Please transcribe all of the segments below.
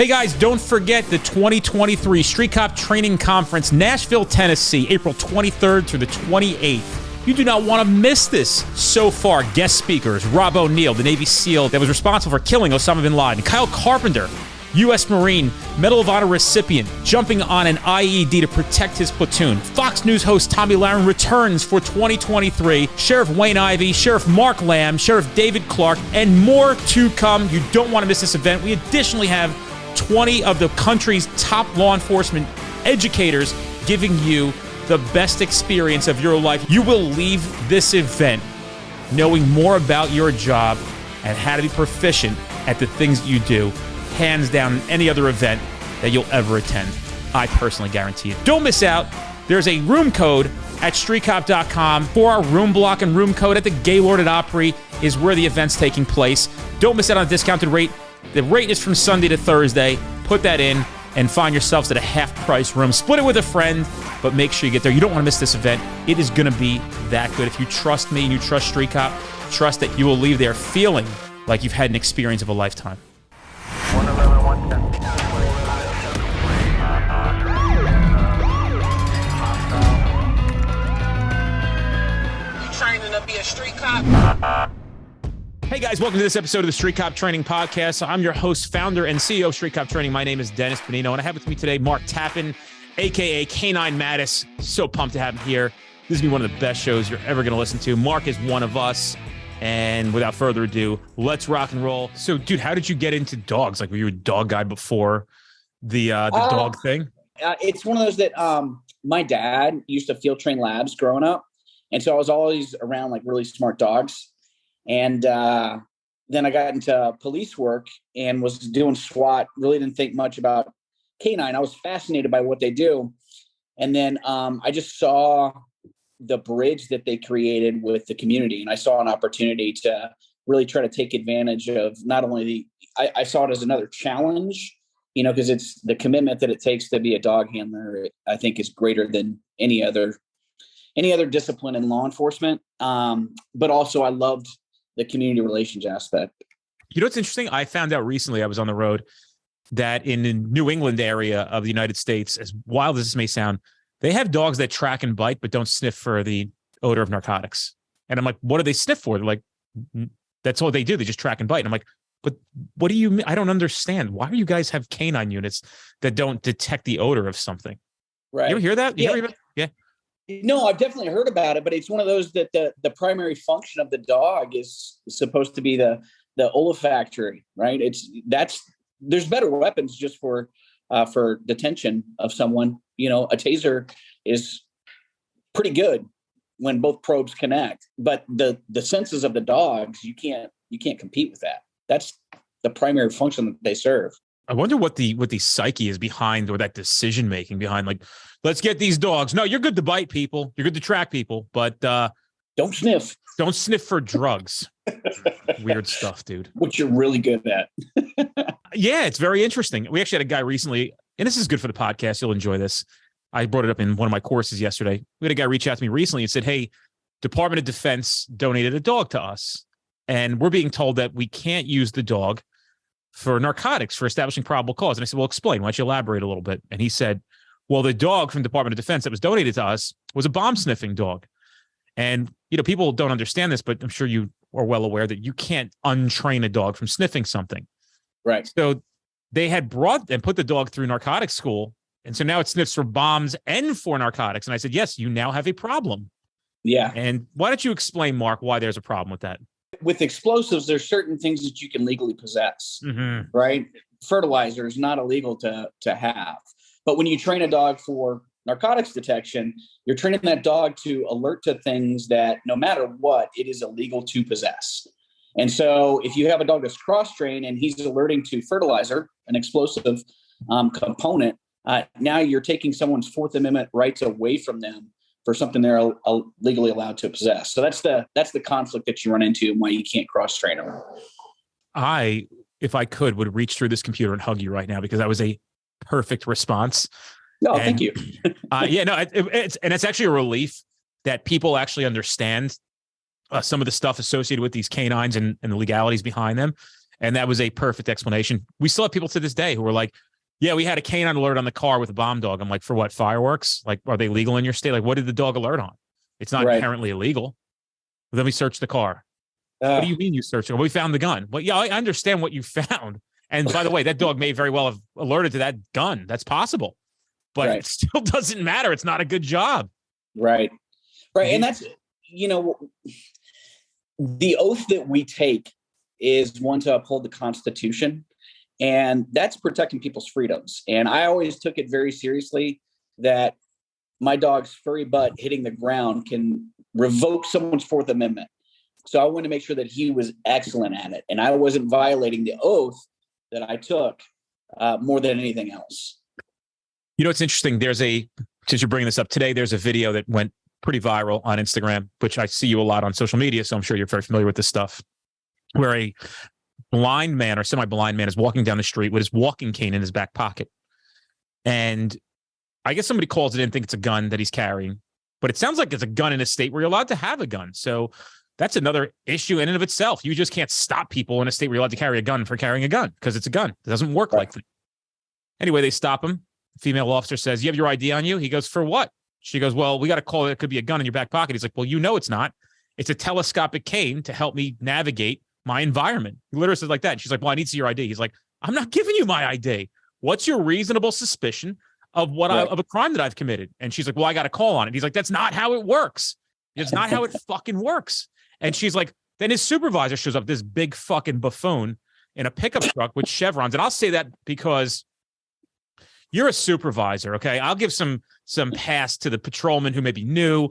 Hey guys, don't forget the 2023 Street Cop Training Conference, Nashville, Tennessee, April 23rd through the 28th. You do not want to miss this. So far, guest speakers, Rob O'Neill, the Navy SEAL that was responsible for killing Osama bin Laden, Kyle Carpenter, U.S. Marine, Medal of Honor recipient, jumping on an IED to protect his platoon. Fox News host Tommy Lahren returns for 2023. Sheriff Wayne Ivey, Sheriff Mark Lamb, Sheriff David Clark, and more to come. You don't want to miss this event. We additionally have 20 of the country's top law enforcement educators giving you the best experience of your life. You will leave this event knowing more about your job and how to be proficient at the things you do, hands down, in any other event that you'll ever attend. I personally guarantee it. Don't miss out. There's a room code at streetcop.com for our room block, and room code at the Gaylord at Opry is where the event's taking place. Don't miss out on a discounted rate. The rate is from Sunday to Thursday. Put that in and find yourselves at a half-price room. Split it with a friend, but make sure you get there. You don't want to miss this event. It is going to be that good. If you trust me and you trust Street Cop, trust that you will leave there feeling like you've had an experience of a lifetime. 111, 110. You training to be a street cop? Hey guys, welcome to this episode of the Street Cop Training Podcast. I'm your host, founder, and CEO of Street Cop Training. My name is Dennis Benino, and I have with me today Mark Tappan, aka K9 Mattis. So pumped to have him here. This is going to be one of the best shows you're ever going to listen to. Mark is one of us, and without further ado, let's rock and roll. So, dude, how did you get into dogs? Like, were you a dog guy before the dog thing? It's one of those that my dad used to field train labs growing up, and so I was always around like really smart dogs. And then I got into police work and was doing SWAT. Really didn't think much about canine. I was fascinated by what they do. And then I just saw the bridge that they created with the community. And I saw an opportunity to really try to take advantage of not only I saw it as another challenge, you know, because it's the commitment that it takes to be a dog handler, I think is greater than any other discipline in law enforcement. But also I loved the community relations aspect. You know what's interesting? I found out recently, I was on the road, that in the New England area of the United States, as wild as this may sound, they have dogs that track and bite, but don't sniff for the odor of narcotics. And I'm like, what do they sniff for? They're like, that's all they do. They just track and bite. And I'm like, but what do you mean? I don't understand. Why do you guys have canine units that don't detect the odor of something? Right. You ever hear that? Yeah. No, I've definitely heard about it, but it's one of those that the primary function of the dog is supposed to be the olfactory, right? There's better weapons just for detention of someone. You know, a taser is pretty good when both probes connect, but the senses of the dogs, you can't compete with that. That's the primary function that they serve. I wonder what the psyche is behind, or that decision making behind, like, let's get these dogs. No, you're good to bite people. You're good to track people, but don't sniff. Don't sniff for drugs. Weird stuff, dude. Which you're really good at. Yeah, it's very interesting. We actually had a guy recently, and this is good for the podcast. You'll enjoy this. I brought it up in one of my courses yesterday. We had a guy reach out to me recently and said, hey, Department of Defense donated a dog to us, and we're being told that we can't use the dog for narcotics, for establishing probable cause. And I said, well, explain. Why don't you elaborate a little bit? And he said, well, the dog from Department of Defense that was donated to us was a bomb sniffing dog. And, you know, people don't understand this, but I'm sure you are well aware that you can't untrain a dog from sniffing something. Right. So they had brought and put the dog through narcotics school. And so now it sniffs for bombs and for narcotics. And I said, yes, you now have a problem. Yeah. And why don't you explain, Mark, why there's a problem with that? With explosives, there's certain things that you can legally possess, right? Fertilizer is not illegal to have. But when you train a dog for narcotics detection, you're training that dog to alert to things that no matter what, it is illegal to possess. And so if you have a dog that's cross-trained and he's alerting to fertilizer, an explosive component, now you're taking someone's Fourth Amendment rights away from them for something they're legally allowed to possess. So that's the conflict that you run into and why you can't cross-train them. I, if I could, would reach through this computer and hug you right now, because that was a perfect response. No, thank you. It's actually a relief that people actually understand some of the stuff associated with these canines and the legalities behind them. And that was a perfect explanation. We still have people to this day who are like, yeah, we had a canine alert on the car with a bomb dog. I'm like, for what, fireworks? Like, are they legal in your state? Like, what did the dog alert on? It's not inherently illegal. But then we searched the car. What do you mean you searched it? Well, we found the gun. Well, yeah, I understand what you found. And by the way, that dog may very well have alerted to that gun. That's possible. But it still doesn't matter. It's not a good job. Right. And that's, the oath that we take is one to uphold the Constitution. And that's protecting people's freedoms. And I always took it very seriously that my dog's furry butt hitting the ground can revoke someone's Fourth Amendment. So I wanted to make sure that he was excellent at it. And I wasn't violating the oath that I took more than anything else. It's interesting. Since you're bringing this up today, there's a video that went pretty viral on Instagram, which I see you a lot on social media. So I'm sure you're very familiar with this stuff, where a blind man or semi-blind man is walking down the street with his walking cane in his back pocket. And I guess somebody calls it in, think it's a gun that he's carrying, but it sounds like it's a gun in a state where you're allowed to have a gun. So that's another issue in and of itself. You just can't stop people in a state where you're allowed to carry a gun for carrying a gun because it's a gun. It doesn't work like that. Anyway, they stop him. The female officer says, you have your ID on you? He goes, for what? She goes, well, we got to call it. It could be a gun in your back pocket. He's like, well, it's not. It's a telescopic cane to help me navigate my environment. He literally says like that. And she's like, well, I need to see your ID. He's like, I'm not giving you my ID. What's your reasonable suspicion of of a crime that I've committed? And she's like, well, I got a call on it. He's like, that's not how it works. It's not how it fucking works. And she's like, then his supervisor shows up, this big fucking buffoon in a pickup truck with chevrons. And I'll say that because you're a supervisor, okay? I'll give some pass to the patrolman who may be new,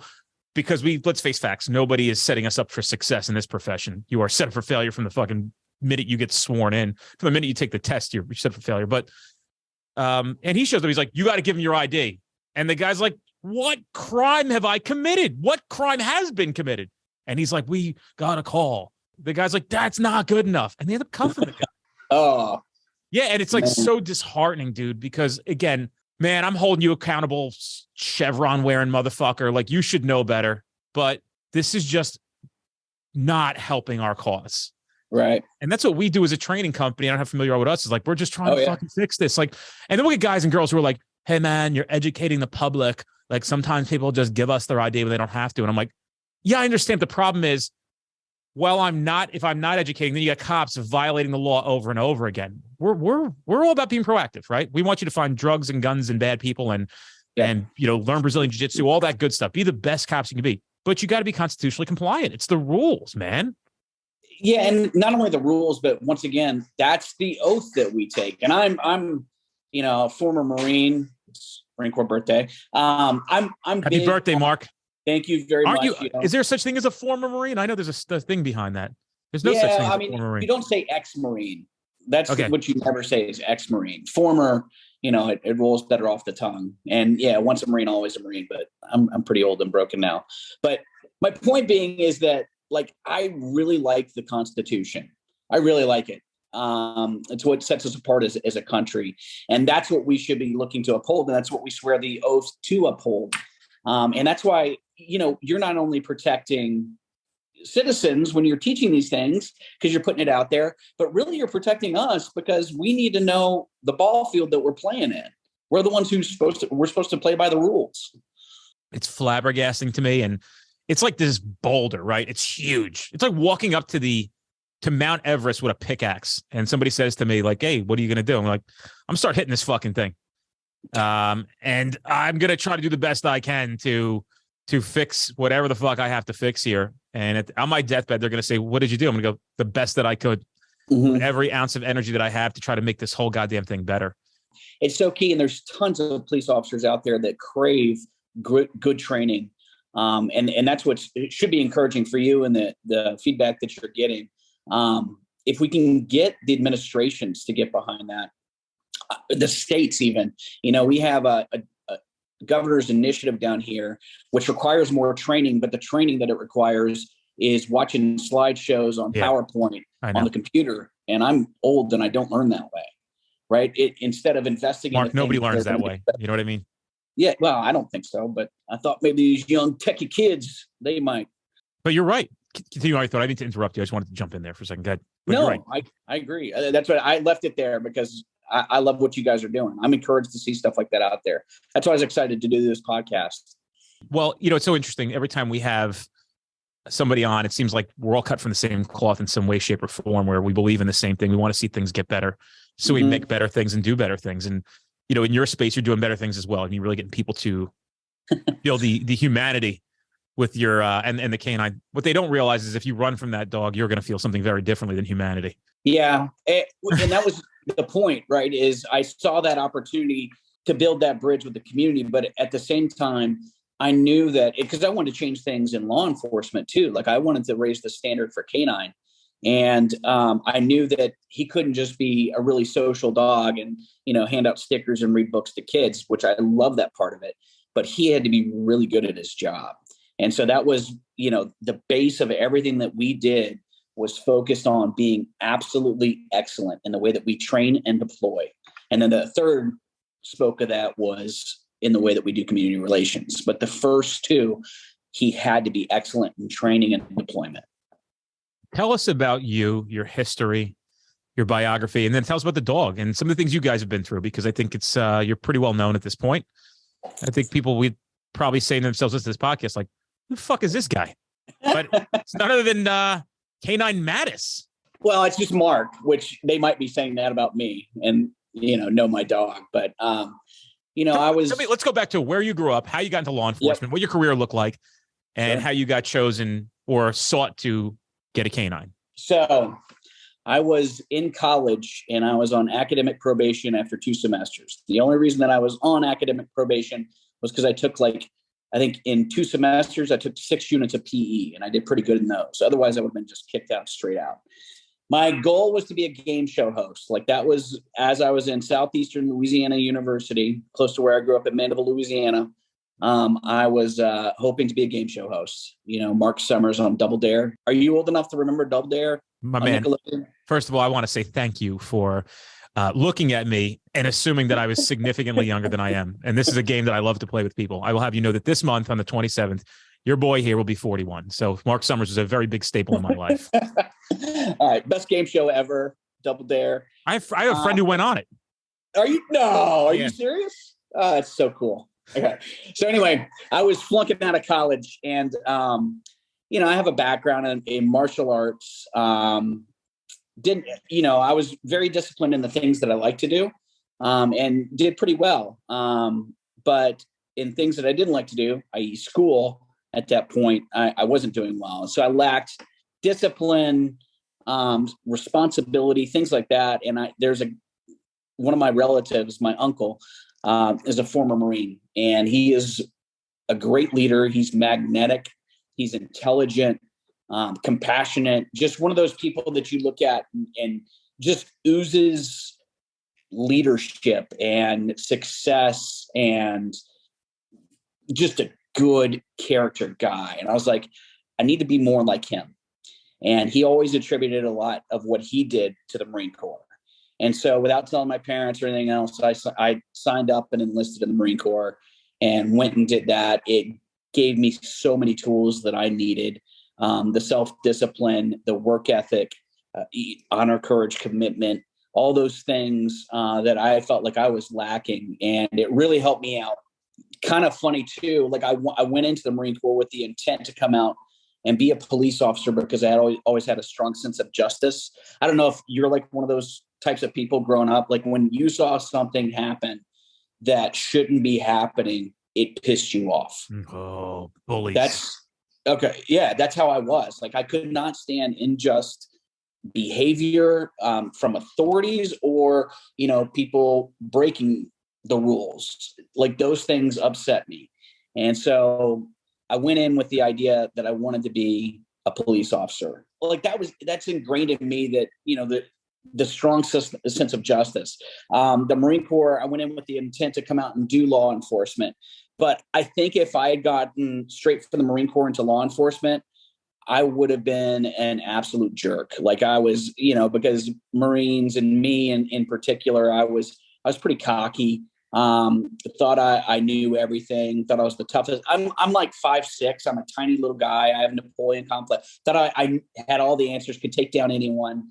because let's face facts, nobody is setting us up for success in this profession. You are set up for failure from the fucking minute you get sworn in. From the minute you take the test, you're set up for failure. But and he shows up, he's like, you got to give him your ID. And the guy's like, what crime have I committed? What crime has been committed? And he's like, we got a call. The guy's like, that's not good enough. And they end up cuffing the guy. Oh. Yeah, and it's like so disheartening, dude, because again, man, I'm holding you accountable, chevron wearing motherfucker. Like, you should know better. But this is just not helping our cause. Right. And that's what we do as a training company. I don't know how familiar with us. Is like, we're just trying to fucking fix this. Like, and then we get guys and girls who are like, hey, man, you're educating the public. Like, sometimes people just give us their ID when they don't have to. And I'm like, yeah, I understand. The problem is, well, if I'm not educating, then you got cops violating the law over and over again. We're all about being proactive, right? We want you to find drugs and guns and bad people and learn Brazilian jiu-jitsu, all that good stuff. Be the best cops you can be. But you got to be constitutionally compliant. It's the rules, man. Yeah, and not only the rules, but once again, that's the oath that we take. And I'm a former Marine. It's Marine Corps birthday. I'm Happy birthday, Mark. Thank you very much. Is there such thing as a former Marine? I know there's a thing behind that. There's no such thing as a former Marine. You don't say ex-Marine. That's what you never say is ex-Marine. Former, it rolls better off the tongue. And yeah, once a Marine, always a Marine, but I'm pretty old and broken now. But my point being is that, like, I really like the Constitution. I really like it. It's what sets us apart as a country. And that's what we should be looking to uphold. And that's what we swear the oath to uphold. And that's why, you're not only protecting citizens when you're teaching these things because you're putting it out there, but really you're protecting us because we need to know the ball field that we're playing in. We're the ones we're supposed to play by the rules. It's flabbergasting to me. And it's like this boulder, right? It's huge. It's like walking up to Mount Everest with a pickaxe. And somebody says to me, like, hey, what are you going to do? I'm like, I'm start hitting this fucking thing. And I'm going to try to do the best I can to fix whatever the fuck I have to fix here. And on my deathbed, they're going to say, what did you do? I'm going to go, the best that I could, with every ounce of energy that I have to try to make this whole goddamn thing better. It's so key. And there's tons of police officers out there that crave good training. And that's what should be encouraging for you and the feedback that you're getting. If we can get the administrations to get behind that, the states even, we have a governor's initiative down here, which requires more training, but the training that it requires is watching slideshows on PowerPoint on the computer. And I'm old and I don't learn that way, right? Instead of investing Mark, nobody learns that way. You know what I mean? Yeah, well, I don't think so, but I thought maybe these young techie kids, they might. But you're right. Continue. I thought I didn't interrupt you. I just wanted to jump in there for a second. Go ahead. But you're No, right. I agree. That's what I left it there because I love what you guys are doing. I'm encouraged to see stuff like that out there. That's why I was excited to do this podcast. Well, it's so interesting. Every time we have somebody on, it seems like we're all cut from the same cloth in some way, shape, or form, where we believe in the same thing. We want to see things get better. So we make better things and do better things. And, in your space, you're doing better things as well. And you're really getting people to feel the humanity with your and the canine. What they don't realize is if you run from that dog, you're going to feel something very differently than humanity. Yeah. And that was the point, right? Is I saw that opportunity to build that bridge with the community. But at the same time, I knew that because I wanted to change things in law enforcement too. Like I wanted to raise the standard for canine. And I knew that he couldn't just be a really social dog and, hand out stickers and read books to kids, which I love that part of it. But he had to be really good at his job. And so that was, the base of everything that we did was focused on being absolutely excellent in the way that we train and deploy. And then the third spoke of that was in the way that we do community relations. But the first two, he had to be excellent in training and deployment. Tell us about you, your history, your biography, and then tell us about the dog and some of the things you guys have been through, because I think it's you're pretty well known at this point. I think people would probably say to themselves, listen to this podcast, like, who the fuck is this guy? But it's none other than Canine Mattis. Well, it's just Mark, which they might be saying that about me and, know my I was... Let's go back to where you grew up, how you got into law enforcement, what your career looked like, and how you got chosen or sought to get a canine. So I was in college and I was on academic probation after 2 semesters. The only reason that I was on academic probation was because I took I think in 2 semesters, I took 6 units of PE and I did pretty good in those. Otherwise I would have been just kicked out straight out. My goal was to be a game show host. That was as I was in Southeastern Louisiana University, close to where I grew up in Mandeville, Louisiana. I was hoping to be a game show host. Mark Summers on Double Dare. Are you old enough to remember Double Dare? My man, first of all, I want to say thank you for looking at me and assuming that I was significantly younger than I am. And this is a game that I love to play with people. I will have you know that this month on the 27th, your boy here will be 41. So Mark Summers is a very big staple in my life. All right. Best game show ever. Double Dare. I have a friend who went on it. Are you? No. Are you serious? Oh, that's so cool. Okay. So anyway, I was flunking out of college and, I have a background in martial arts. I was very disciplined in the things that I like to do, and did pretty well. But in things that I didn't like to do, i.e. school, at that point, I wasn't doing well. So I lacked discipline, responsibility, things like that. And there's one of my relatives, my uncle, is a former Marine, and he is a great leader. He's magnetic. He's intelligent, compassionate, just one of those people that you look at and just oozes leadership and success and just a good character guy. And I was like, I need to be more like him. And he always attributed a lot of what he did to the Marine Corps. And so without telling my parents or anything else, I signed up and enlisted in the Marine Corps and went and did that. It gave me so many tools that I needed. The self-discipline, the work ethic, honor, courage, commitment, all those things that I felt like I was lacking. And it really helped me out. Kind of funny too. I went into the Marine Corps with the intent to come out and be a police officer because I had always had a strong sense of justice. I don't know if you're like one of those types of people growing up, like when you saw something happen that shouldn't be happening, it pissed you off. Oh, bullies. That's okay. Yeah, that's how I was. I could not stand unjust behavior from authorities or, people breaking the rules. Those things upset me. And so I went in with the idea that I wanted to be a police officer. That's ingrained in me that, the strong sense of justice. The Marine Corps, I went in with the intent to come out and do law enforcement. But I think if I had gotten straight from the Marine Corps into law enforcement, I would have been an absolute jerk. I was, because Marines and me in particular, I was pretty cocky. Thought I knew everything. Thought I was the toughest. I'm 5'6". I'm a tiny little guy. I have Napoleon complex. Thought I had all the answers, could take down anyone.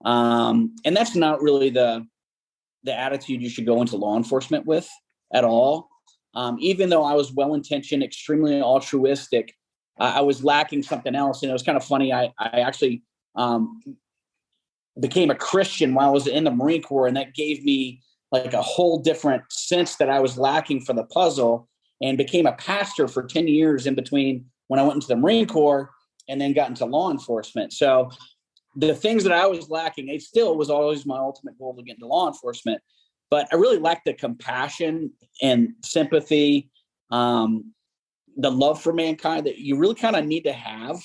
And that's not really the attitude you should go into law enforcement with at all. Even though I was well-intentioned, extremely altruistic, I was lacking something else. And it was kind of funny. I actually became a Christian while I was in the Marine Corps, and that gave me like a whole different sense that I was lacking for the puzzle, and became a pastor for 10 years in between when I went into the Marine Corps and then got into law enforcement. So the things that I was lacking, it still was always my ultimate goal to get into law enforcement, but I really lacked the compassion and sympathy, the love for mankind that you really kind of need to have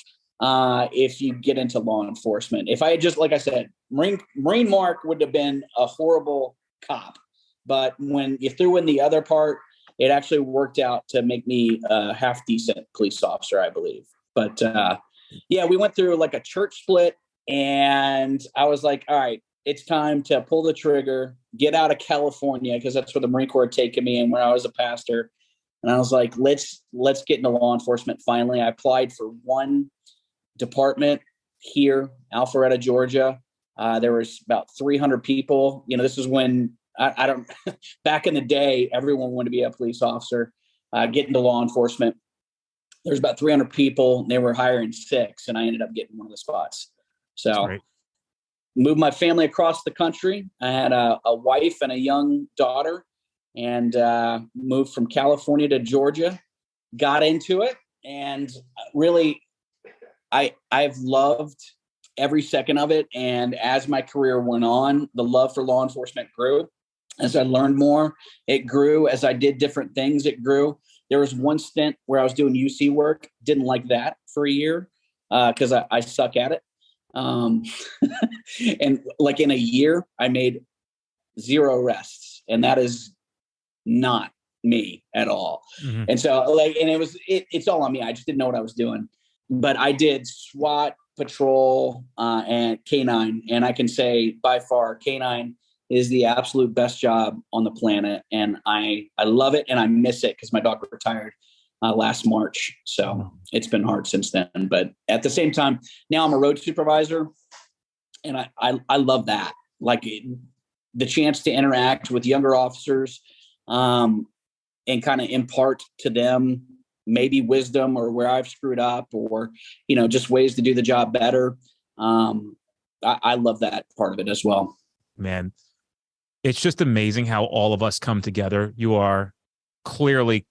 if you get into law enforcement. If I had just, like I said, Marine Mark would have been a horrible cop, but when you threw in the other part, it actually worked out to make me a half decent police officer, I believe. But yeah, we went through like a church split, and I was like, all right, it's time to pull the trigger, get out of California, because that's where the Marine Corps had taken me and where I was a pastor. And I was like, let's get into law enforcement. Finally, I applied for one department here, Alpharetta, Georgia. There was about 300 people. You know, this is when I don't, back in the day, everyone wanted to be a police officer, get into law enforcement. There's about 300 people. They were hiring 6, and I ended up getting one of the spots. So moved my family across the country. I had a wife and a young daughter, and moved from California to Georgia, got into it. And really, I've loved every second of it. And as my career went on, the love for law enforcement grew. As I learned more, it grew. As I did different things, it grew. There was one stint where I was doing UC work. Didn't like that for a year because I suck at it. And like in a year, I made 0 arrests, and that is not me at all. Mm-hmm. And so it's all on me. I just didn't know what I was doing. But I did SWAT, patrol, and K9. And I can say by far, K9 is the absolute best job on the planet. And I love it, and I miss it because my dog retired last March. So it's been hard since then. But at the same time, now I'm a road supervisor, and I love that. Like the chance to interact with younger officers and kind of impart to them maybe wisdom or where I've screwed up, or, you know, just ways to do the job better. I love that part of it as well. Man, it's just amazing how all of us come together. You are clearly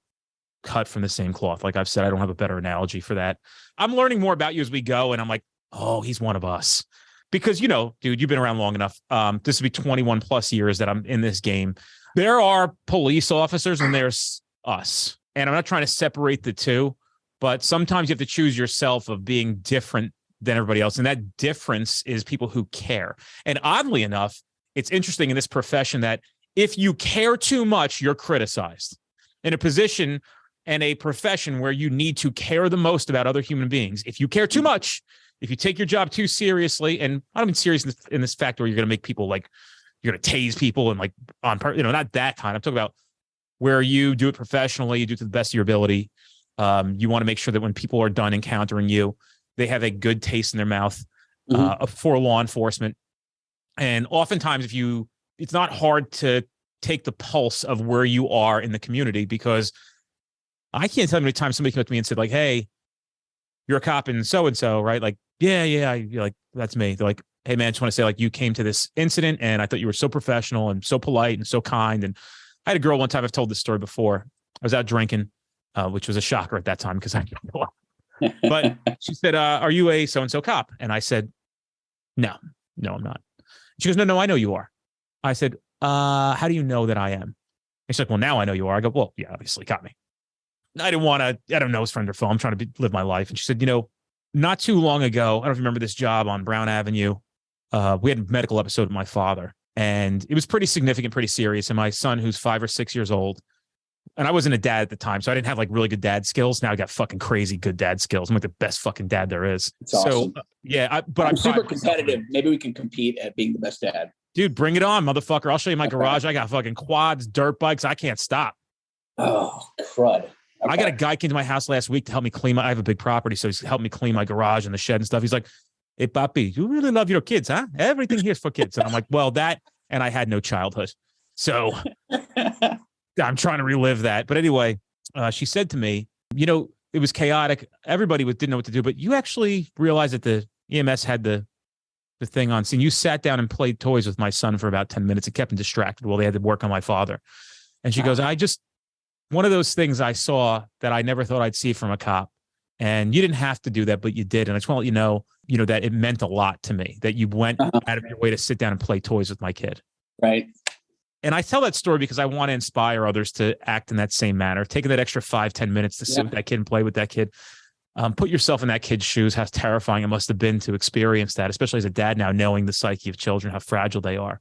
cut from the same cloth. Like I've said, I don't have a better analogy for that. I'm learning more about you as we go, and I'm like, oh, he's one of us. Because, you know, dude, you've been around long enough. This will be 21 plus years that I'm in this game. There are police officers and there's us. And I'm not trying to separate the two, but sometimes you have to choose yourself of being different than everybody else. And that difference is people who care. And oddly enough, it's interesting in this profession that if you care too much, you're criticized. In a position and a profession where you need to care the most about other human beings, if you care too much, if you take your job too seriously, and I don't mean serious in this fact where you're going to make people like, you're going to tase people and like not that kind. I'm talking about where you do it professionally, you do it to the best of your ability. You want to make sure that when people are done encountering you, they have a good taste in their mouth for law enforcement. And oftentimes it's not hard to take the pulse of where you are in the community, because I can't tell you how many times somebody came up to me and said like, hey, you're a cop in so-and-so, right? Like, yeah, you're like, that's me. They're like, hey man, I just want to say like you came to this incident and I thought you were so professional and so polite and so kind. And I had a girl one time, I've told this story before. I was out drinking, which was a shocker at that time because I didn't know. But she said, are you a so-and-so cop? And I said, no, I'm not. She goes, no, I know you are. I said, how do you know that I am? And she's like, well, now I know you are. I go, well, yeah, obviously got me. I didn't want to, I don't know his friend or foe. I'm trying to live my life. And she said, not too long ago, I don't know if you remember this job on Brown Avenue. We had a medical episode with my father, and it was pretty significant, pretty serious. And my son, who's 5 or 6 years old, and I wasn't a dad at the time, so I didn't have like really good dad skills. Now I got fucking crazy good dad skills. I'm like the best fucking dad there is. It's awesome. So yeah, but I'm super competitive. Maybe we can compete at being the best dad. Dude, bring it on, motherfucker. I'll show you my garage. I got fucking quads, dirt bikes. I can't stop. Oh, crud. Okay. I got a guy came to my house last week to help me clean I have a big property, so he's helped me clean my garage and the shed and stuff. He's like, hey, papi, you really love your kids, huh? Everything here's for kids. And I'm like, well, that, and I had no childhood. So I'm trying to relive that. But anyway, she said to me, it was chaotic. Everybody didn't know what to do, but you actually realized that the EMS had the thing on scene. You sat down and played toys with my son for about 10 minutes. It kept him distracted while they had to work on my father. And she goes, one of those things I saw that I never thought I'd see from a cop. And you didn't have to do that, but you did. And I just want to let you know that it meant a lot to me that you went out of your way to sit down and play toys with my kid. Right. And I tell that story because I want to inspire others to act in that same manner, taking that extra 5-10 minutes to sit with that kid and play with that kid. Put yourself in that kid's shoes, how terrifying it must have been to experience that, especially as a dad now, knowing the psyche of children, how fragile they are.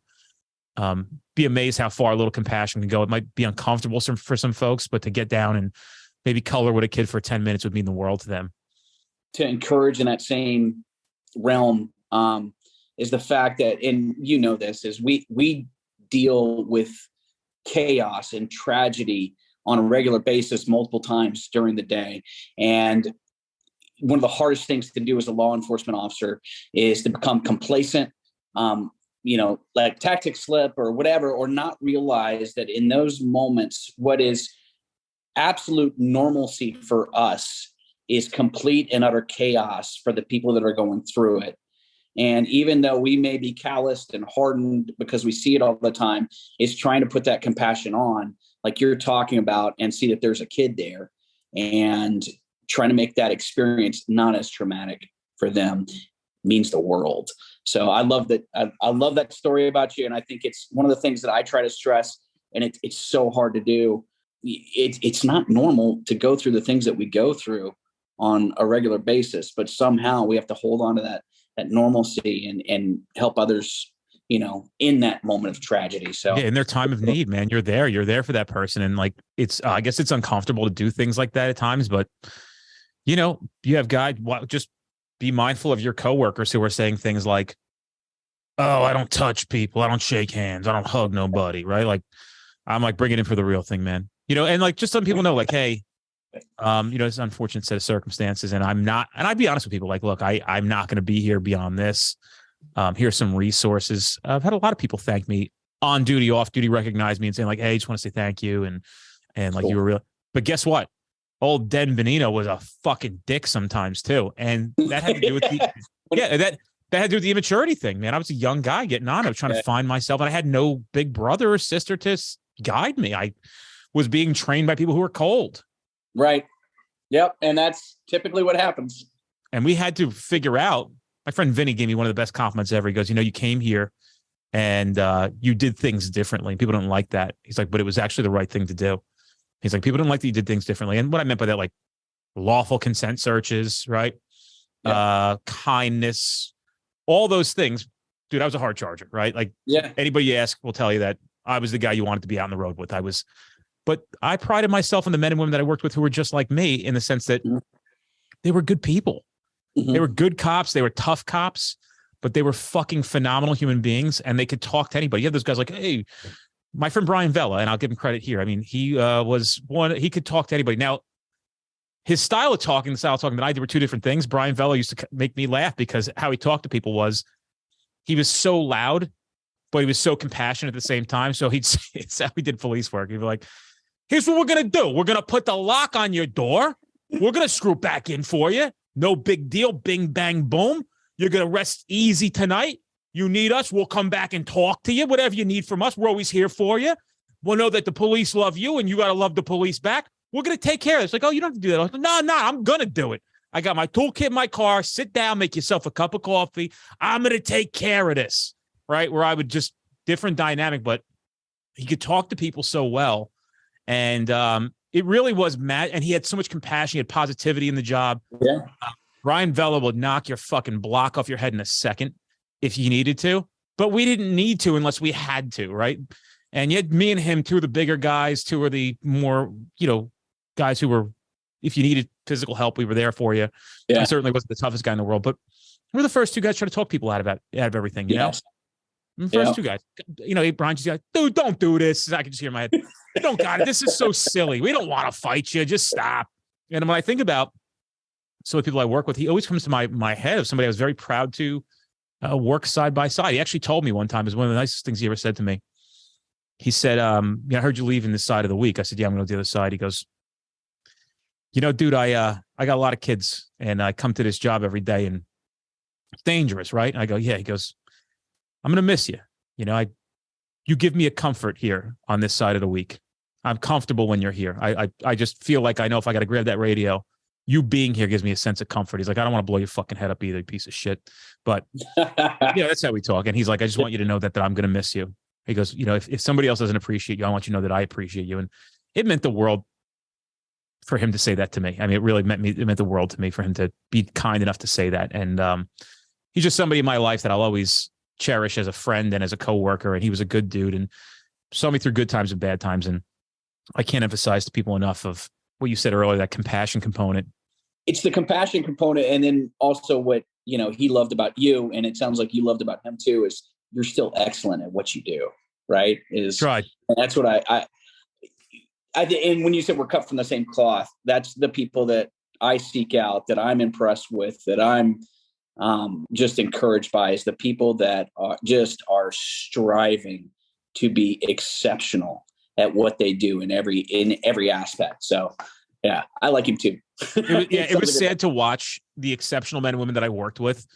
Be amazed how far a little compassion can go. It might be uncomfortable for some folks, but to get down and maybe color with a kid for 10 minutes would mean the world to them. To encourage in that same realm is the fact that, and this, is we deal with chaos and tragedy on a regular basis multiple times during the day. And one of the hardest things to do as a law enforcement officer is to become complacent, let tactics slip or whatever, or not realize that in those moments, what is absolute normalcy for us is complete and utter chaos for the people that are going through it. And even though we may be calloused and hardened because we see it all the time, it's trying to put that compassion on, like you're talking about, and see that there's a kid there and trying to make that experience not as traumatic for them means the world. So I love that. I love that story about you. And I think it's one of the things that I try to stress, and it's so hard to do. It's not normal to go through the things that we go through on a regular basis, but somehow we have to hold on to that normalcy and help others, in that moment of tragedy. So in their time of need, man, you're there for that person. And like, it's, I guess it's uncomfortable to do things like that at times, but you have guys, just be mindful of your coworkers who are saying things like, oh, I don't touch people. I don't shake hands. I don't hug nobody. Right. Like, I'm like, bring it in for the real thing, man. And like, just some people know, like, hey, it's an unfortunate set of circumstances, and I'd be honest with people, like, look, I'm not going to be here beyond this. Here's some resources. I've had a lot of people thank me on duty, off duty, recognize me and saying like, hey, I just want to say thank you. And like, cool. You were real, but guess what? Old Den Benino was a fucking dick sometimes too. And that had to do with that had to do with the immaturity thing, man. I was a young guy getting on. I was trying to find myself, and I had no big brother or sister to guide me. I was being trained by people who were cold. Right. Yep. And that's typically what happens. And we had to figure out, my friend Vinny gave me one of the best compliments ever. He goes, you came here and you did things differently. People don't like that. He's like, but it was actually the right thing to do. He's like, people don't like that you did things differently. And what I meant by that, like lawful consent searches, right? Yep. Kindness, all those things. Dude, I was a hard charger, right? Like anybody you ask will tell you that I was the guy you wanted to be out on the road with. But I prided myself in the men and women that I worked with who were just like me, in the sense that they were good people. Mm-hmm. They were good cops. They were tough cops, but they were fucking phenomenal human beings, and they could talk to anybody. You have those guys like, hey, my friend Brian Vella, and I'll give him credit here. I mean, he he could talk to anybody. Now, his style of talking, the style of talking that I did were two different things. Brian Vella used to make me laugh because how he talked to people was, he was so loud, but he was so compassionate at the same time. So it's how he did police work. He'd be like, here's what we're going to do. We're going to put the lock on your door. We're going to screw back in for you. No big deal. Bing, bang, boom. You're going to rest easy tonight. You need us. We'll come back and talk to you. Whatever you need from us, we're always here for you. We'll know that the police love you and you got to love the police back. We're going to take care of this. Like, oh, you don't have to do that. No, I'm going to do it. I got my toolkit in my car. Sit down, make yourself a cup of coffee. I'm going to take care of this. Right. Where I would just different dynamic, but he could talk to people so well. And it really was mad. And he had so much compassion. He had positivity in the job. Yeah. Brian Vella would knock your fucking block off your head in a second if you needed to. But we didn't need to unless we had to. Right. And yet me and him, two of the bigger guys, two are the more, guys who were, if you needed physical help, we were there for you. Yeah. I certainly wasn't the toughest guy in the world, but we're the first two guys trying to talk people out of everything, you know? First two guys, Brian just like, dude, don't do this. I can just hear in my head, you don't got it. This is so silly. We don't want to fight you. Just stop. And when I think about some of the people I work with, he always comes to my head of somebody I was very proud to work side by side. He actually told me one time, it was one of the nicest things he ever said to me. He said, I heard you leaving this side of the week. I said, yeah, I'm going to the other side. He goes, dude, I got a lot of kids and I come to this job every day and it's dangerous, right? And I go, yeah. He goes, I'm going to miss you. You give me a comfort here on this side of the week. I'm comfortable when you're here. I just feel like I know if I got to grab that radio, you being here gives me a sense of comfort. He's like, I don't want to blow your fucking head up either, you piece of shit. But that's how we talk. And he's like, I just want you to know that I'm going to miss you. He goes, if somebody else doesn't appreciate you, I want you to know that I appreciate you. And it meant the world for him to say that to me. I mean, it meant the world to me for him to be kind enough to say that. And he's just somebody in my life that I'll always cherish as a friend and as a coworker. And he was a good dude and saw me through good times and bad times. And I can't emphasize to people enough of what you said earlier, that compassion component. It's the compassion component. And then also what, he loved about you, and it sounds like you loved about him too, is you're still excellent at what you do. Right. Right. And that's what I and when you said we're cut from the same cloth, that's the people that I seek out, that I'm impressed with, that I'm just encouraged by, is the people that are striving to be exceptional at what they do in every aspect. So yeah, I like him too. It was sad to watch the exceptional men and women that I worked with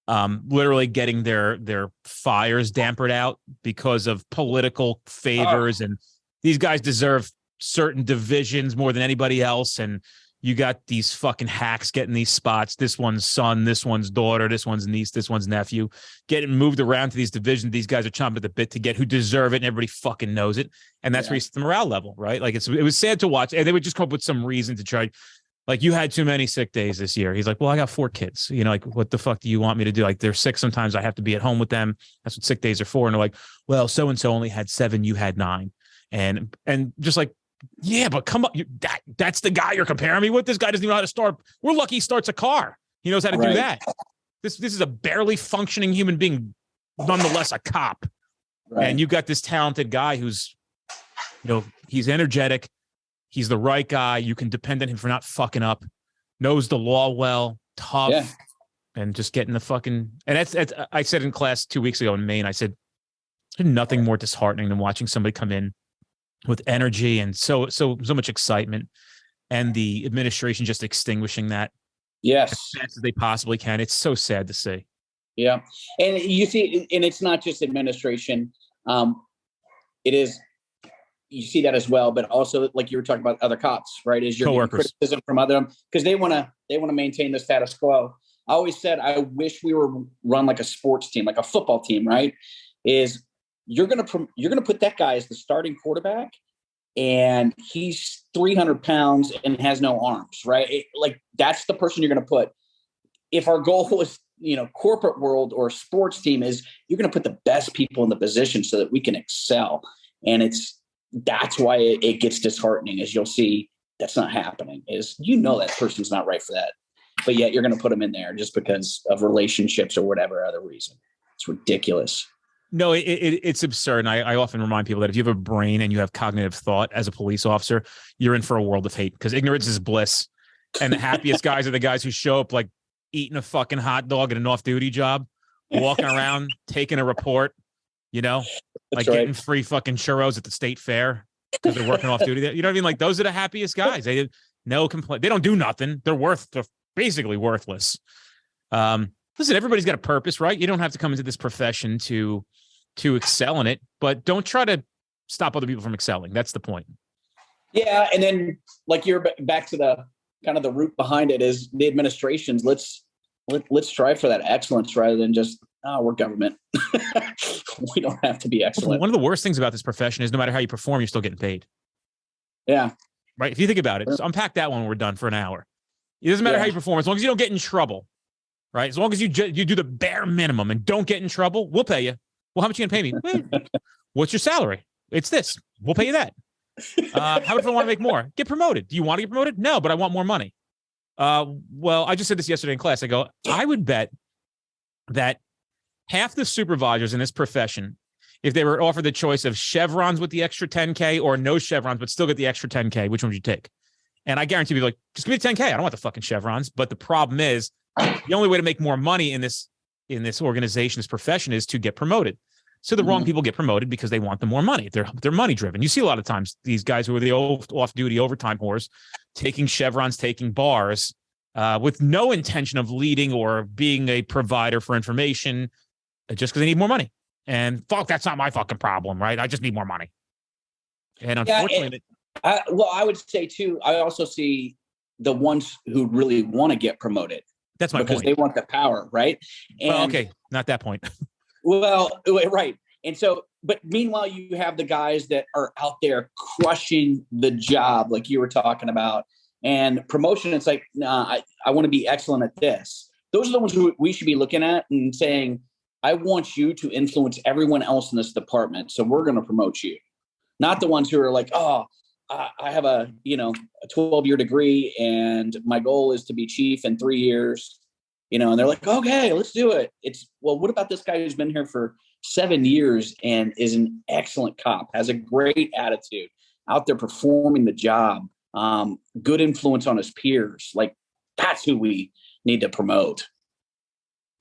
literally getting their fires dampered out because of political favors. And these guys deserve certain divisions more than anybody else. And you got these fucking hacks getting these spots. This one's son, this one's daughter, this one's niece, this one's nephew, getting moved around to these divisions. These guys are chomping at the bit to get, who deserve it. And everybody fucking knows it. And that's where you set the morale level, right? Like it was sad to watch. And they would just come up with some reason to try, like, you had too many sick days this year. He's like, well, I got 4 kids. Like, what the fuck do you want me to do? Like, they're sick. Sometimes I have to be at home with them. That's what sick days are for. And they're like, well, so-and-so only had 7, you had 9. And just like, yeah, but come on, that's the guy you're comparing me with. This guy doesn't even know how to start. We're lucky he starts a car. He knows how to do that. This is a barely functioning human being, nonetheless a cop. Right. And you got this talented guy who's, he's energetic. He's the right guy. You can depend on him for not fucking up. Knows the law well, tough, and just getting the fucking. And that's I said in class 2 weeks ago in Maine. I said, there's nothing more disheartening than watching somebody come in with energy and so much excitement, and the administration just extinguishing that as fast as they possibly can. It's so sad to see. Yeah. And you see, and it's not just administration. It is, you see that as well, but also, like you were talking about, other cops, right? Is your criticism from other, because they want to maintain the status quo. I always said, I wish we were run like a sports team, like a football team, right? Is you're going to put that guy as the starting quarterback, and he's 300 pounds and has no arms, right? That's the person you're going to put. If our goal was, corporate world or sports team, is you're going to put the best people in the position so that we can excel. And that's why it gets disheartening, is you'll see that's not happening, is, that person's not right for that, but yet you're going to put them in there just because of relationships or whatever other reason. It's ridiculous. No, it's absurd. And I often remind people that if you have a brain and you have cognitive thought as a police officer, you're in for a world of hate, because ignorance is bliss. And the happiest guys are the guys who show up like eating a fucking hot dog at an off-duty job, walking around, taking a report, getting free fucking churros at the state fair because they're working off duty. You know what I mean? Like, those are the happiest guys. They did no complaint. They don't do nothing. They're basically worthless. Listen, everybody's got a purpose, right? You don't have to come into this profession to excel in it, but don't try to stop other people from excelling. That's the point. Yeah. And then, like, you're back to the kind of the root behind it, is the administrations. Let's strive for that excellence rather than just, we're government. We don't have to be excellent. One of the worst things about this profession is no matter how you perform, you're still getting paid. Yeah. Right. If you think about it, just unpack that one when we're done for an hour. It doesn't matter how you perform, as long as you don't get in trouble. Right. As long as you do the bare minimum and don't get in trouble, we'll pay you. Well, how much are you going to pay me? Well, what's your salary? It's this. We'll pay you that. How about if I want to make more? Get promoted. Do you want to get promoted? No, but I want more money. Well, I just said this yesterday in class. I go, I would bet that half the supervisors in this profession, if they were offered the choice of chevrons with the extra 10K or no chevrons, but still get the extra 10K, which one would you take? And I guarantee people like, just give me 10K. I don't want the fucking chevrons. But the problem is the only way to make more money in this organization, this profession, is to get promoted. So the wrong people get promoted because they want the more money. They're money driven. You see a lot of times these guys who are the off-duty overtime whores taking chevrons, taking bars with no intention of leading or being a provider for information just because they need more money. And fuck, that's not my fucking problem, right? I just need more money. And unfortunately, I would say too, I also see the ones who really want to get promoted. That's my point. Because they want the power, right? And, well, okay, not that point. Well, right. And so, but meanwhile, you have the guys that are out there crushing the job, like you were talking about. And promotion, it's like, nah, I want to be excellent at this. Those are the ones who we should be looking at and saying, I want you to influence everyone else in this department. So we're going to promote you. Not the ones who are like, oh, I have a 12-year degree and my goal is to be chief in 3 years, and they're like, okay, let's do it. It's, well, what about this guy who's been here for 7 years and is an excellent cop, has a great attitude, out there performing the job, good influence on his peers. Like, that's who we need to promote.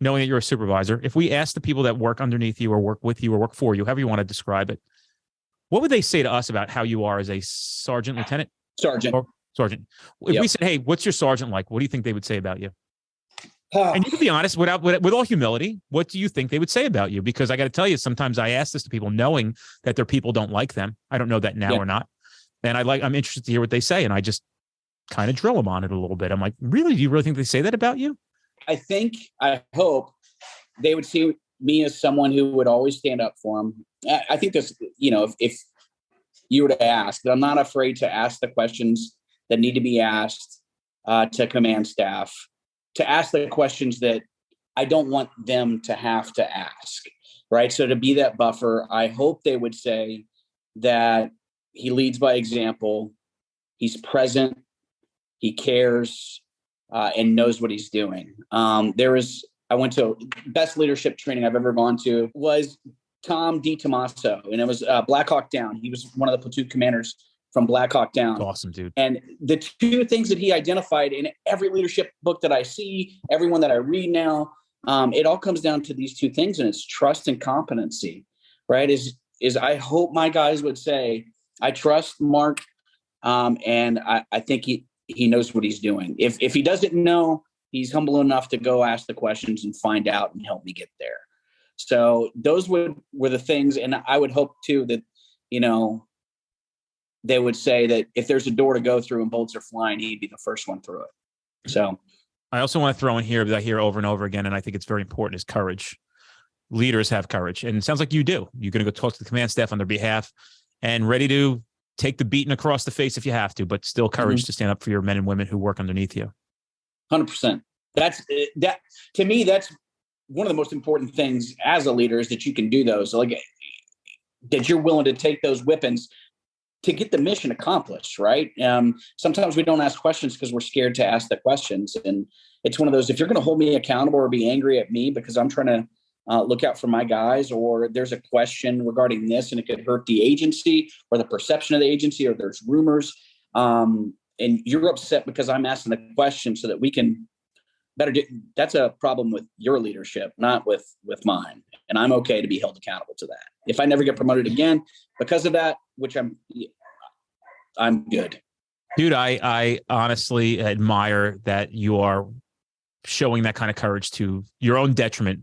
Knowing that you're a supervisor, if we ask the people that work underneath you or work with you or work for you, however you want to describe it, what would they say to us about how you are as a sergeant, lieutenant? Sergeant. If we said, hey, what's your sergeant like? What do you think they would say about you? And you can be honest, with all humility, what do you think they would say about you? Because I got to tell you, sometimes I ask this to people knowing that their people don't like them. I don't know that now or not. And I'm interested to hear what they say. And I just kind of drill them on it a little bit. I'm like, really? Do you really think they say that about you? I hope they would see me as someone who would always stand up for them. I think this, if you were to ask, that I'm not afraid to ask the questions that need to be asked to command staff, to ask the questions that I don't want them to have to ask, right? So to be that buffer, I hope they would say that he leads by example, he's present, he cares, and knows what he's doing. I went to best leadership training I've ever gone to was Tom DiTomaso, and it was Black Hawk Down. He was one of the platoon commanders from Black Hawk Down. Awesome, dude. And the two things that he identified in every leadership book that I see, everyone that I read now, it all comes down to these two things, and it's trust and competency, right? Is I hope my guys would say, I trust Mark, and I think he knows what he's doing. If he doesn't know, he's humble enough to go ask the questions and find out and help me get there. So those were the things. And I would hope too that, they would say that if there's a door to go through and bolts are flying, he'd be the first one through it. So I also want to throw in here that I hear over and over again, and I think it's very important, is courage. Leaders have courage. And it sounds like you do. You're going to go talk to the command staff on their behalf and ready to take the beating across the face if you have to, but still courage to stand up for your men and women who work underneath you. 100%. That to me, that's one of the most important things as a leader, is that you can do those, like that you're willing to take those weapons to get the mission accomplished. Right. Sometimes we don't ask questions because we're scared to ask the questions. And it's one of those, if you're going to hold me accountable or be angry at me because I'm trying to look out for my guys, or there's a question regarding this and it could hurt the agency or the perception of the agency, or there's rumors, and you're upset because I'm asking the question so that we can better do, that's a problem with your leadership, not with mine. And I'm okay to be held accountable to that. If I never get promoted again because of that, which I'm good. Dude, I honestly admire that you are showing that kind of courage to your own detriment.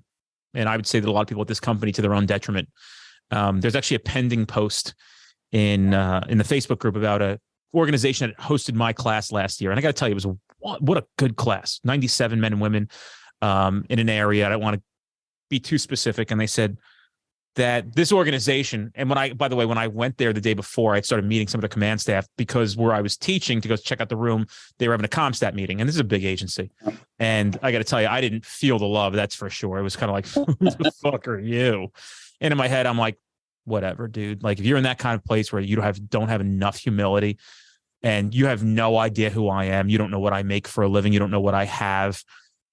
And I would say that a lot of people at this company, to their own detriment. There's actually a pending post in the Facebook group about a organization that hosted my class last year. And I got to tell you, it was what a good class, 97 men and women in an area. I don't want to be too specific. And they said that this organization, and when I went there the day before, I started meeting some of the command staff, because where I was teaching to go check out the room, they were having a ComStat meeting, and this is a big agency. And I got to tell you, I didn't feel the love, that's for sure. It was kind of like, who the fuck are you? And in my head, I'm like, whatever, dude. Like, if you're in that kind of place where you don't have enough humility, and you have no idea who I am, you don't know what I make for a living, you don't know what I have.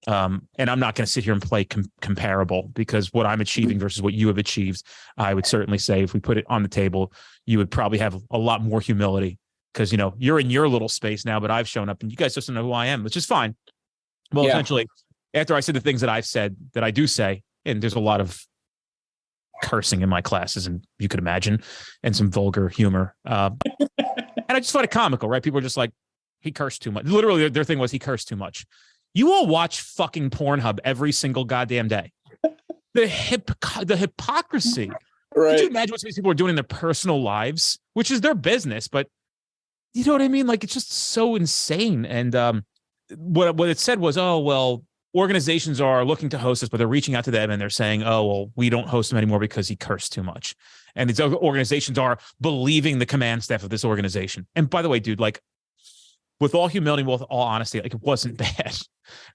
And I'm not going to sit here and play comparable, because what I'm achieving versus what you have achieved, I would certainly say if we put it on the table, you would probably have a lot more humility because, you're in your little space now, but I've shown up and you guys just don't know who I am, which is fine. Well, essentially, after I said the things that I've said that I do say, and there's a lot of cursing in my classes, and you could imagine, and some vulgar humor. And I just find it comical, right? People are just like, he cursed too much. Literally, their thing was he cursed too much. You all watch fucking Pornhub every single goddamn day. The hypocrisy. Right. Could you imagine what some of these people are doing in their personal lives, which is their business? But you know what I mean? Like, it's just so insane. And what it said was, oh, well, organizations are looking to host us, but they're reaching out to them and they're saying, oh, well, we don't host him anymore because he cursed too much. And these organizations are believing the command staff of this organization. And by the way, dude, like, with all humility, with all honesty, like, it wasn't bad,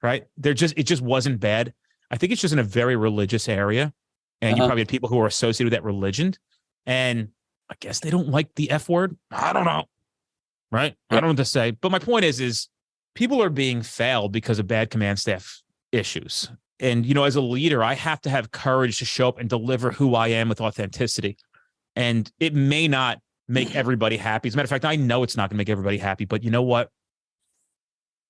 right? It just wasn't bad. I think it's just in a very religious area. And you probably had people who are associated with that religion. And I guess they don't like the F word. I don't know. Right? I don't know what to say. But my point is people are being failed because of bad command staff issues. And, as a leader, I have to have courage to show up and deliver who I am with authenticity. And it may not make everybody happy. As a matter of fact, I know it's not going to make everybody happy, but you know what?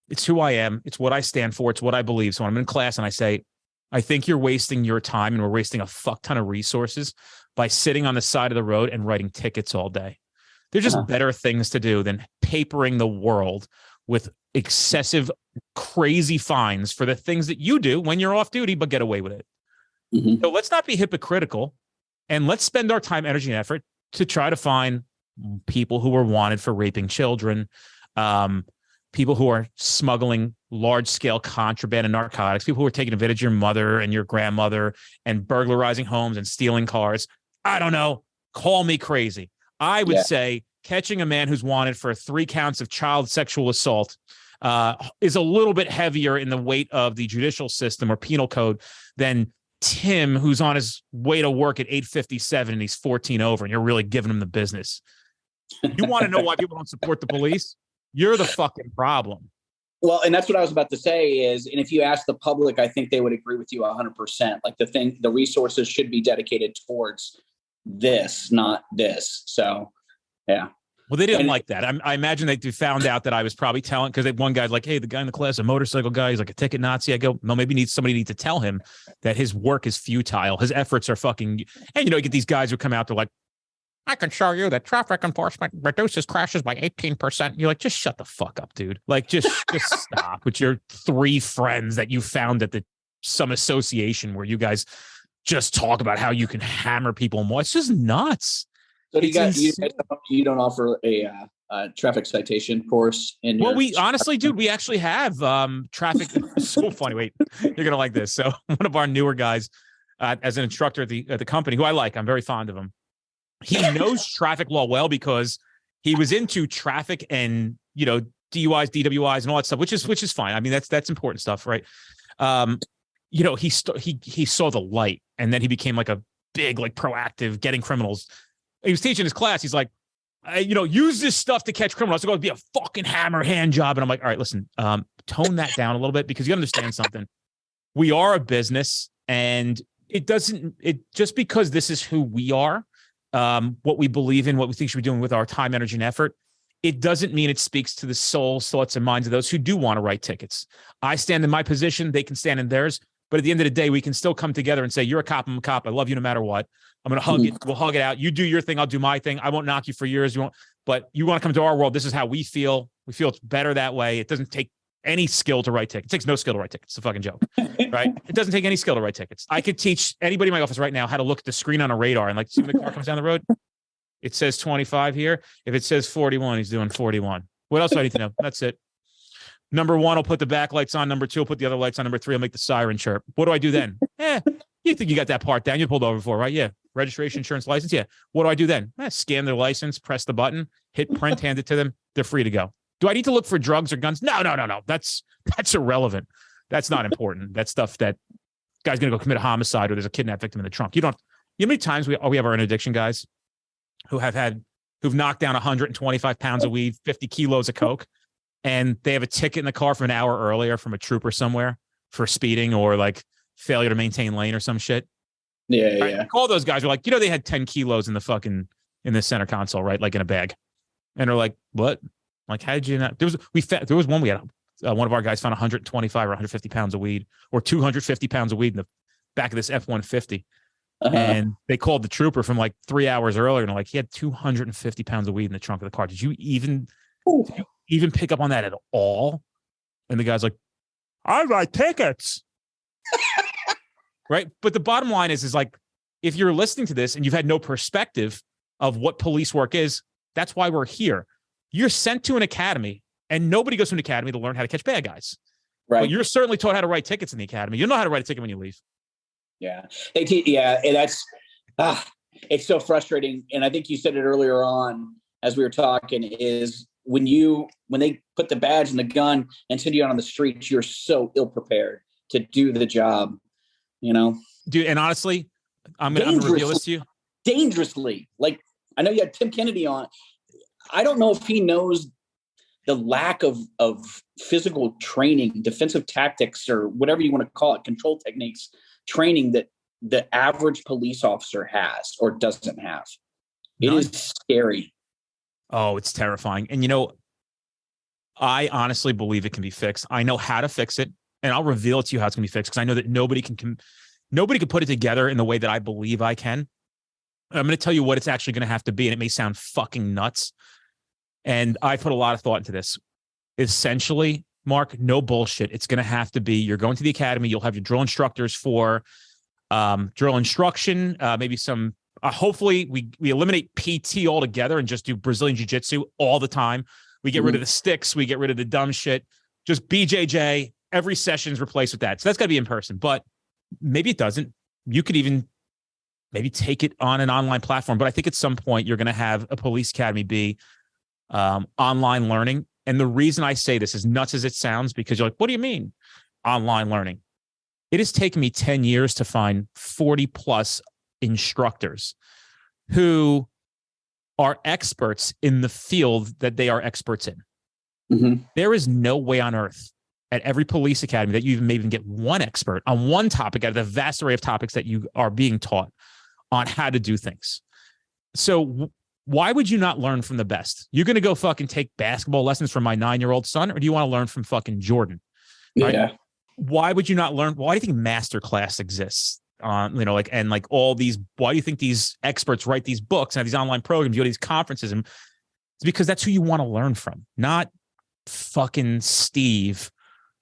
It's who I am. It's what I stand for. It's what I believe. So when I'm in class and I say, I think you're wasting your time and we're wasting a fuck ton of resources by sitting on the side of the road and writing tickets all day. There's just better things to do than papering the world with excessive, crazy fines for the things that you do when you're off duty, but get away with it. Mm-hmm. So let's not be hypocritical, and let's spend our time, energy, and effort to try to find people who are wanted for raping children, people who are smuggling large-scale contraband and narcotics, people who are taking advantage of your mother and your grandmother and burglarizing homes and stealing cars. I don't know. Call me crazy. I would say catching a man who's wanted for 3 counts of child sexual assault is a little bit heavier in the weight of the judicial system or penal code than Tim, who's on his way to work at 8:57 and he's 14 over, and you're really giving him the business. You want to know why people don't support the police? You're the fucking problem. Well, and that's what I was about to say is, and if you ask the public, I think they would agree with you 100%. Like, the resources should be dedicated towards this, not this. So, yeah. Well, they didn't like that. I imagine they found out that I was probably telling, because one guy's like, hey, the guy in the class, a motorcycle guy, he's like a ticket Nazi. I go, no, maybe somebody needs to tell him that his work is futile. His efforts are fucking, and you get these guys who come out, they're like, I can show you that traffic enforcement reduces crashes by 18%. You're like, just shut the fuck up, dude. Like, just stop with your 3 friends that you found at some association where you guys just talk about how you can hammer people more. It's just nuts. So you don't offer a traffic citation course in your... Well, we honestly, dude, we actually have traffic. So funny. Wait, you're going to like this. So one of our newer guys as an instructor at the company, who I like, I'm very fond of him. He knows traffic law well because he was into traffic and, DUIs, DWIs and all that stuff, which is fine. I mean, that's important stuff, right? He saw the light, and then he became like a big, like, proactive getting criminals. He was teaching his class. He's like, use this stuff to catch criminals. It's going to be a fucking hammer hand job. And I'm like, all right, listen, tone that down a little bit, because you understand something. We are a business, and it just because this is who we are, what we believe in, what we think should be doing with our time, energy, and effort, it doesn't mean it speaks to the souls, thoughts, and minds of those who do want to write tickets. I stand in my position. They can stand in theirs. But at the end of the day, we can still come together and say, you're a cop, I'm a cop. I love you no matter what. I'm going to hug it. We'll hug it out. You do your thing. I'll do my thing. I won't knock you for years. But you want to come to our world. This is how we feel. We feel it's better that way. It doesn't take any skill to write tickets. It takes no skill to write tickets. It's a fucking joke, right? It doesn't take any skill to write tickets. I could teach anybody in my office right now how to look at the screen on a radar and, like, see when the car comes down the road. It says 25 here. If it says 41, he's doing 41. What else do I need to know? That's it. Number 1, I'll put the back lights on. Number 2, I'll put the other lights on. Number 3, I'll make the siren chirp. What do I do then? You think you got that part down. You pulled over for, right? Yeah. Registration, insurance, license. Yeah. What do I do then? Scan their license, press the button, hit print, hand it to them. They're free to go. Do I need to look for drugs or guns? No. That's irrelevant. That's not important. That's stuff that guy's going to go commit a homicide, or there's a kidnapped victim in the trunk. You know how many times we have our interdiction guys who've knocked down 125 pounds of weed, 50 kilos of coke, and they have a ticket in the car from an hour earlier from a trooper somewhere for speeding or, like, failure to maintain lane or some shit. Yeah, right? yeah. All those guys are like, they had 10 kilos in the center console, right? Like in a bag. And they're like, what? Like, how did you not? There was one we had, one of our guys found 125 or 150 pounds of weed, or 250 pounds of weed in the back of this F-150. And they called the trooper from like 3 hours earlier, and like, he had 250 pounds of weed in the trunk of the car. Did you even pick up on that at all? And the guy's like, I write tickets. Right. But the bottom line is like, if you're listening to this and you've had no perspective of what police work is, that's why we're here. You're sent to an academy, and nobody goes to an academy to learn how to catch bad guys. Right. But you're certainly taught how to write tickets in the academy. You know how to write a ticket when you leave. Yeah. And that's, it's so frustrating. And I think you said it earlier on as we were talking, is when they put the badge and the gun and send you out on the streets, you're so ill prepared to do the job, Dude, and honestly, I'm going to reveal this to you. Dangerously. Like, I know you had Tim Kennedy on. I don't know if he knows the lack of physical training, defensive tactics, or whatever you want to call it, control techniques, training that the average police officer has or doesn't have. It is scary. Oh, it's terrifying. And, I honestly believe it can be fixed. I know how to fix it, and I'll reveal it to you how it's going to be fixed, because I know that nobody can put it together in the way that I believe I can. I'm going to tell you what it's actually going to have to be, and it may sound fucking nuts. And I put a lot of thought into this. Essentially, Mark, no bullshit. It's going to have to be, you're going to the academy. You'll have your drill instructors for drill instruction, maybe some, hopefully we eliminate PT altogether and just do Brazilian Jiu-Jitsu all the time. We get rid of the sticks. We get rid of the dumb shit. Just BJJ. Every session is replaced with that. So that's got to be in person, but maybe it doesn't. You could even maybe take it on an online platform. But I think at some point you're going to have a police academy be online learning. And the reason I say this, as nuts as it sounds, because you're like, what do you mean online learning? It has taken me 10 years to find 40 plus instructors who are experts in the field that they are experts in. Mm-hmm. There is no way on earth at every police academy that you may even get one expert on one topic out of the vast array of topics that you are being taught on how to do things. So why would you not learn from the best? You're going to go fucking take basketball lessons from my 9-year-old son, or do you want to learn from fucking Jordan? Right? Yeah. Why would you not learn? Why do you think masterclass exists? And all these, why do you think these experts write these books and have these online programs, you go to these conferences? And it's because that's who you want to learn from, not fucking Steve,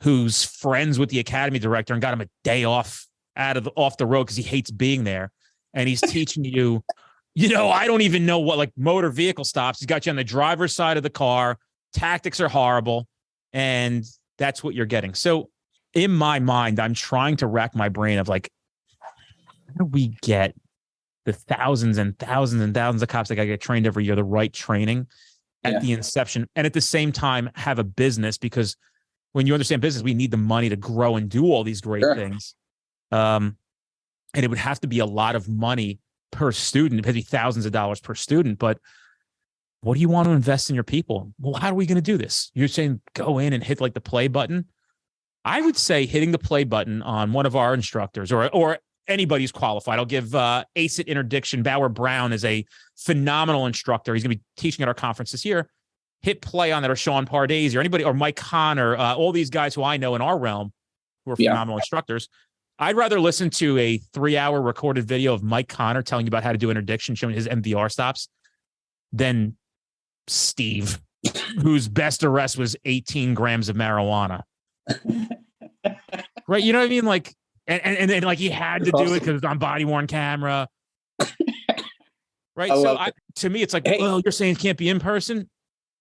who's friends with the academy director and got him a day off the road because he hates being there. And he's teaching you, I don't even know what, like, motor vehicle stops. He's got you on the driver's side of the car. Tactics are horrible. And that's what you're getting. So in my mind, I'm trying to rack my brain of like, how do we get the thousands and thousands and thousands of cops that get trained every year, the right training at the inception, and at the same time have a business? Because when you understand business, we need the money to grow and do all these great things. And it would have to be a lot of money per student. It would be thousands of dollars per student. But what do you want to invest in your people? Well, how are we going to do this? You're saying go in and hit like the play button. I would say hitting the play button on one of our instructors or anybody who's qualified. I'll give ACIT interdiction. Bauer Brown is a phenomenal instructor. He's going to be teaching at our conference this year. Hit play on that, or Sean Pardese or anybody, or Mike Connor, all these guys who I know in our realm who are phenomenal instructors. I'd rather listen to a 3-hour recorded video of Mike Connor telling you about how to do interdiction, showing his MVR stops, than Steve, whose best arrest was 18 grams of marijuana. Right? You know what I mean? Like, and then like he had to do it because it's on body worn camera. Right. So to me, it's like, well, you're saying it can't be in person.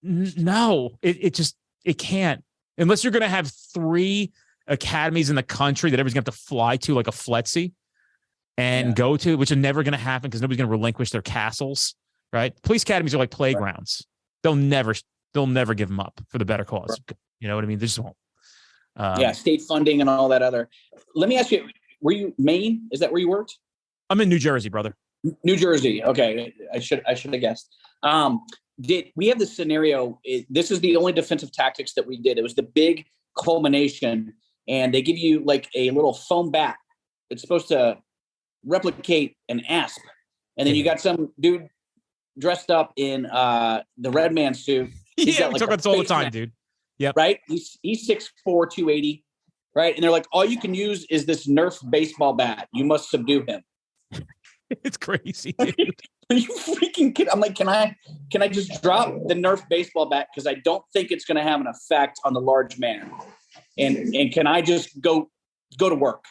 No, it can't, unless you're going to have 3 academies in the country that everybody's going to have to fly to, like a FLETC and go to, which are never going to happen because nobody's going to relinquish their castles. Right. Police academies are like playgrounds. They'll never give them up for the better cause. Right. You know what I mean? They just won't. State funding and all that other. Let me ask you, were you Maine? Is that where you worked? I'm in New Jersey, brother. New Jersey. Okay. I should have guessed. We have this scenario? This is the only defensive tactics that we did. It was the big culmination, and they give you like a little foam bat. It's supposed to replicate an asp. And then you got some dude dressed up in the red man suit. He's Yeah, got, we like, talk a about this all the face time, mask, dude. Yep. right? He's 6'4", 280, right? And they're like, all you can use is this Nerf baseball bat. You must subdue him. It's crazy, dude. Are you freaking kidding? I'm like, can I just drop the Nerf baseball bat? Because I don't think it's going to have an effect on the large man. And can I just go to work?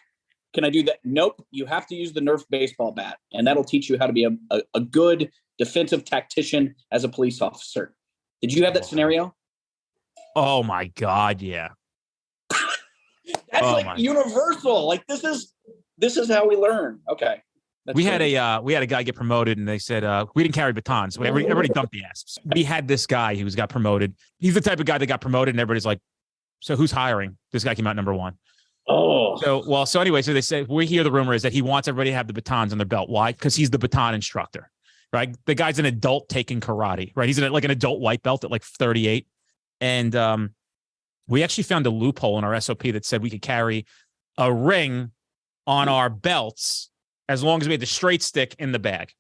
Can I do that? Nope. You have to use the Nerf baseball bat, and that'll teach you how to be a good defensive tactician as a police officer. Did you have that scenario? Oh my God, yeah. That's universal. Like this is how we learn. Okay. We had a guy get promoted, and they said we didn't carry batons. So everybody dumped the asps. We had this guy who's got promoted. He's the type of guy that got promoted, and everybody's like, "So who's hiring?" This guy came out number one. Oh. So anyway, so they say we hear the rumor is that he wants everybody to have the batons on their belt. Why? Because he's the baton instructor, right? The guy's an adult taking karate, right? He's like an adult white belt at like 38, and we actually found a loophole in our SOP that said we could carry a ring on our belts as long as we had the straight stick in the bag.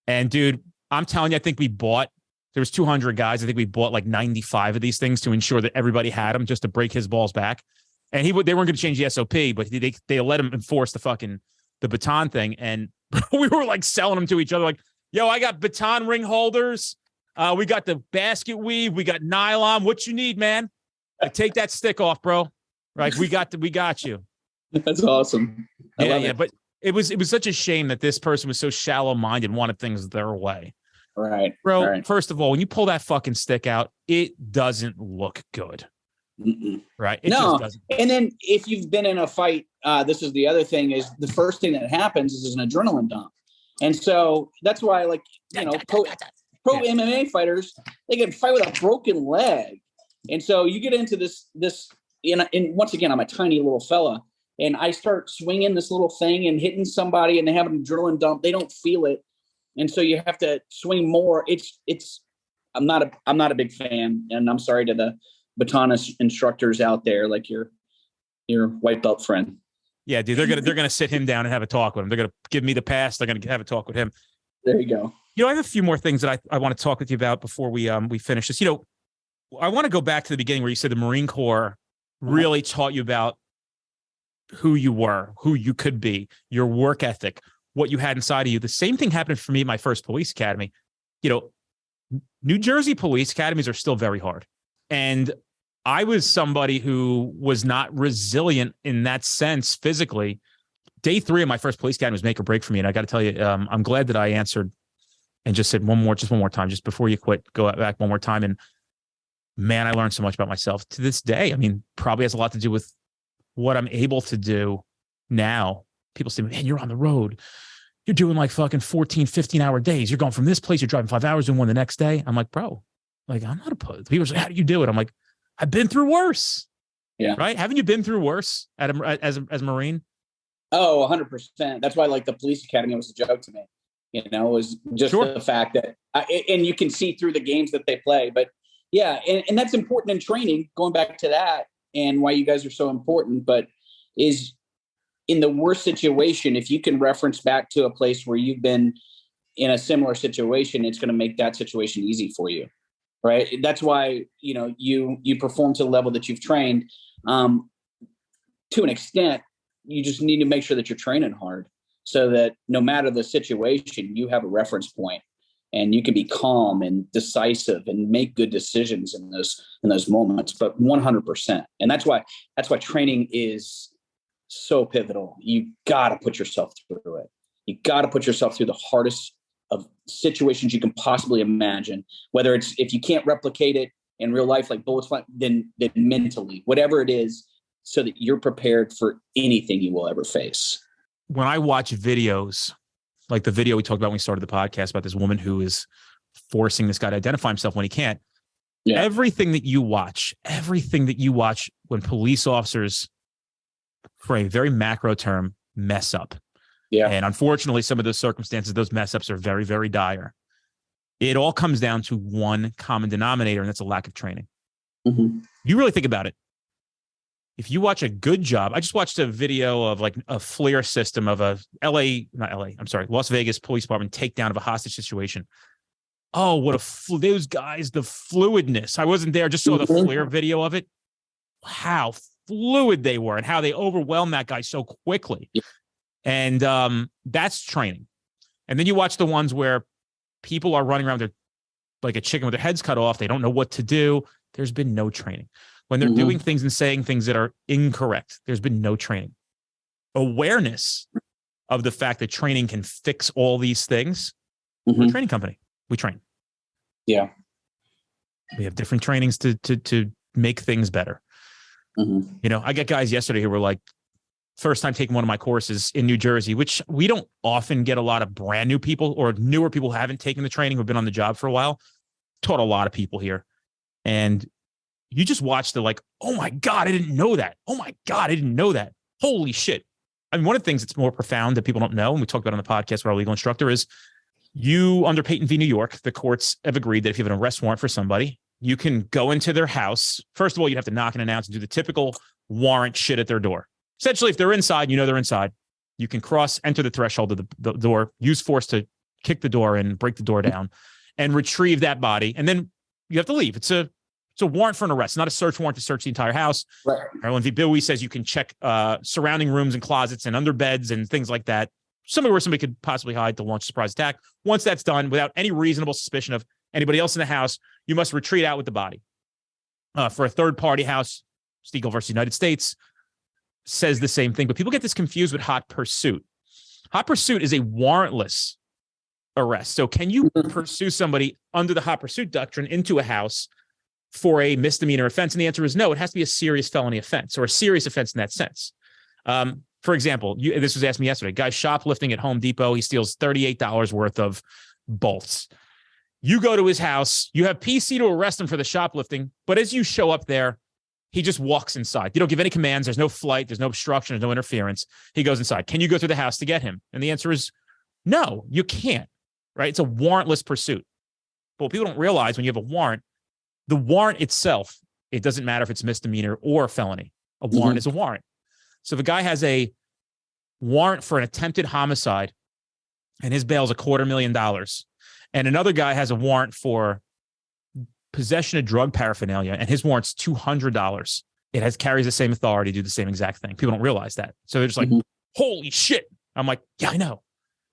And dude, I'm telling you, I think there was 200 guys. I think we bought like 95 of these things to ensure that everybody had them just to break his balls back. And they weren't going to change the SOP, but they let him enforce the baton thing. And we were like selling them to each other. Like, yo, I got baton ring holders. We got the basket weave. We got nylon. What you need, man? Like, take that stick off, bro. Right. We got you. That's awesome. Yeah. But it was such a shame that this person was so shallow minded and wanted things their way. Right. Bro, right. First of all, when you pull that fucking stick out, it doesn't look good. Mm-mm. Right. It no. just doesn't. And then if you've been in a fight, this is the other thing is the first thing that happens is an adrenaline dump. And so that's why, like, pro MMA fighters, they can fight with a broken leg. And so you get into this, and once again, I'm a tiny little fella, and I start swinging this little thing and hitting somebody, and they have an adrenaline dump. They don't feel it, and so you have to swing more. I'm not a big fan, and I'm sorry to the baton instructors out there, like your white belt friend. Yeah, dude, they're gonna sit him down and have a talk with him. They're gonna give me the pass. They're gonna have a talk with him. There you go. I have a few more things that I want to talk with you about before we finish this. I want to go back to the beginning where you said the Marine Corps really taught you about who you were, who you could be, your work ethic, what you had inside of you. The same thing happened for me at my first police academy. New Jersey police academies are still very hard. And I was somebody who was not resilient in that sense physically. Day 3 of my first police academy was make or break for me. And I got to tell you, I'm glad that I answered and just said one more time, just before you quit, go back one more time. And man, I learned so much about myself to this day. I mean, probably has a lot to do with what I'm able to do now. People say, man, you're on the road. You're doing like fucking 14, 15-hour days. You're going from this place. You're driving 5 hours and one the next day. I'm like, bro, like, I'm not opposed. People say, how do you do it? I'm like, I've been through worse. Yeah. Right. Haven't you been through worse as a Marine? Oh, 100%. That's why, like, the police academy was a joke to me. It was just the fact that, and you can see through the games that they play. But yeah, and that's important in training. Going back to that, and why you guys are so important, but is in the worst situation, if you can reference back to a place where you've been in a similar situation, it's going to make that situation easy for you. Right. That's why, you perform to the level that you've trained. To an extent, you just need to make sure that you're training hard so that no matter the situation, you have a reference point and you can be calm and decisive and make good decisions in those moments. But 100%. And that's why training is so pivotal. You got to put yourself through it. You got to put yourself through the hardest of situations you can possibly imagine, whether it's, if you can't replicate it in real life, like bullets fly, then mentally, whatever it is, so that you're prepared for anything you will ever face. When I watch videos, like the video we talked about when we started the podcast about this woman who is forcing this guy to identify himself when he can't, everything that you watch when police officers, for a very macro term, mess up. Yeah. And unfortunately, some of those circumstances, those mess ups are very, very dire. It all comes down to one common denominator, and that's a lack of training. Mm-hmm. You really think about it. If you watch a good job, I just watched a video of like a FLIR system of a Las Vegas police department takedown of a hostage situation. Oh, what those guys, the fluidness. I wasn't there, just saw the FLIR video of it. How fluid they were and how they overwhelmed that guy so quickly. And that's training. And then you watch the ones where people are running around like a chicken with their heads cut off. They don't know what to do. There's been no training. When they're doing things and saying things that are incorrect, there's been no training. Awareness of the fact that training can fix all these things. We're a training company. We train. Yeah. We have different trainings to make things better. You know, I got guys yesterday who were like, first time taking one of my courses in New Jersey, which we don't often get a lot of brand new people or newer people who haven't taken the training, who've been on the job for a while. Taught a lot of people here. And you just watch the like, oh my God, I didn't know that. Oh my God, I didn't know that. Holy shit. I mean, one of the things that's more profound that people don't know, and we talked about on the podcast with our legal instructor, is you, under Peyton v. New York, the courts have agreed that if you have an arrest warrant for somebody, you can go into their house. First of all, you have to knock and announce and do the typical warrant shit at their door. Essentially, if they're inside, you know they're inside. You can enter the threshold of the door, use force to kick the door in, break the door down, and retrieve that body. And then you have to leave. It's a warrant for an arrest, not a search warrant to search the entire house. Right. Maryland v. Bowie says you can check surrounding rooms and closets and under beds and things like that. Somewhere where somebody could possibly hide to launch a surprise attack. Once that's done, without any reasonable suspicion of anybody else in the house, you must retreat out with the body. For a third-party house, Stiegel versus United States says the same thing, but people get this confused with hot pursuit. Hot pursuit is a warrantless arrest. So can you pursue somebody under the hot pursuit doctrine into a house for a misdemeanor offense? And the answer is no. It has to be a serious felony offense or a serious offense in that sense. For example, this was asked me yesterday. Guy shoplifting at Home Depot. He steals $38 worth of bolts. You go to his house. You have PC to arrest him for the shoplifting. But as you show up there, he just walks inside. You don't give any commands. There's no flight. There's no obstruction. There's no interference. He goes inside. Can you go through the house to get him? And the answer is no, you can't. Right? It's a warrantless pursuit. But what people don't realize, when you have a warrant, the warrant itself, it doesn't matter if it's misdemeanor or felony. A warrant is a warrant. So if a guy has a warrant for an attempted homicide and his bail is $250,000, and another guy has a warrant for possession of drug paraphernalia and his warrant's $200, it carries the same authority to do the same exact thing. People don't realize that. So they're just like, holy shit. I'm like, yeah, I know.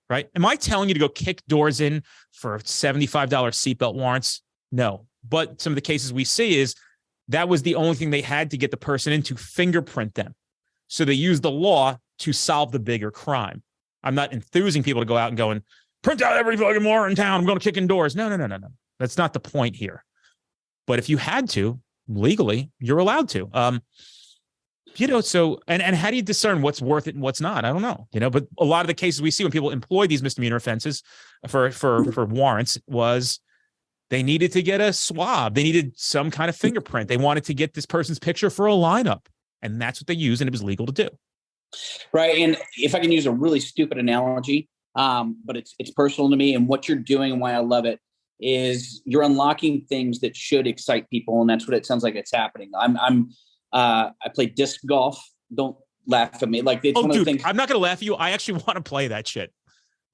Right? Am I telling you to go kick doors in for $75 seatbelt warrants? No. But some of the cases we see is that was the only thing they had to get the person in, to fingerprint them. So they used the law to solve the bigger crime. I'm not enthusing people to go out and go and print out every fucking warrant in town. I'm going to kick in doors. No. That's not the point here. But if you had to, legally, you're allowed to. So, and how do you discern what's worth it and what's not? I don't know, but a lot of the cases we see when people employ these misdemeanor offenses for warrants was they needed to get a swab. They needed some kind of fingerprint. They wanted to get this person's picture for a lineup. And that's what they used, and it was legal to do. Right. And if I can use a really stupid analogy, but it's personal to me, and what you're doing and why I love it is you're unlocking things that should excite people. And that's what it sounds like it's happening. I play disc golf. Don't laugh at me. Like, it's one of the things. I'm not going to laugh at you. I actually want to play that shit.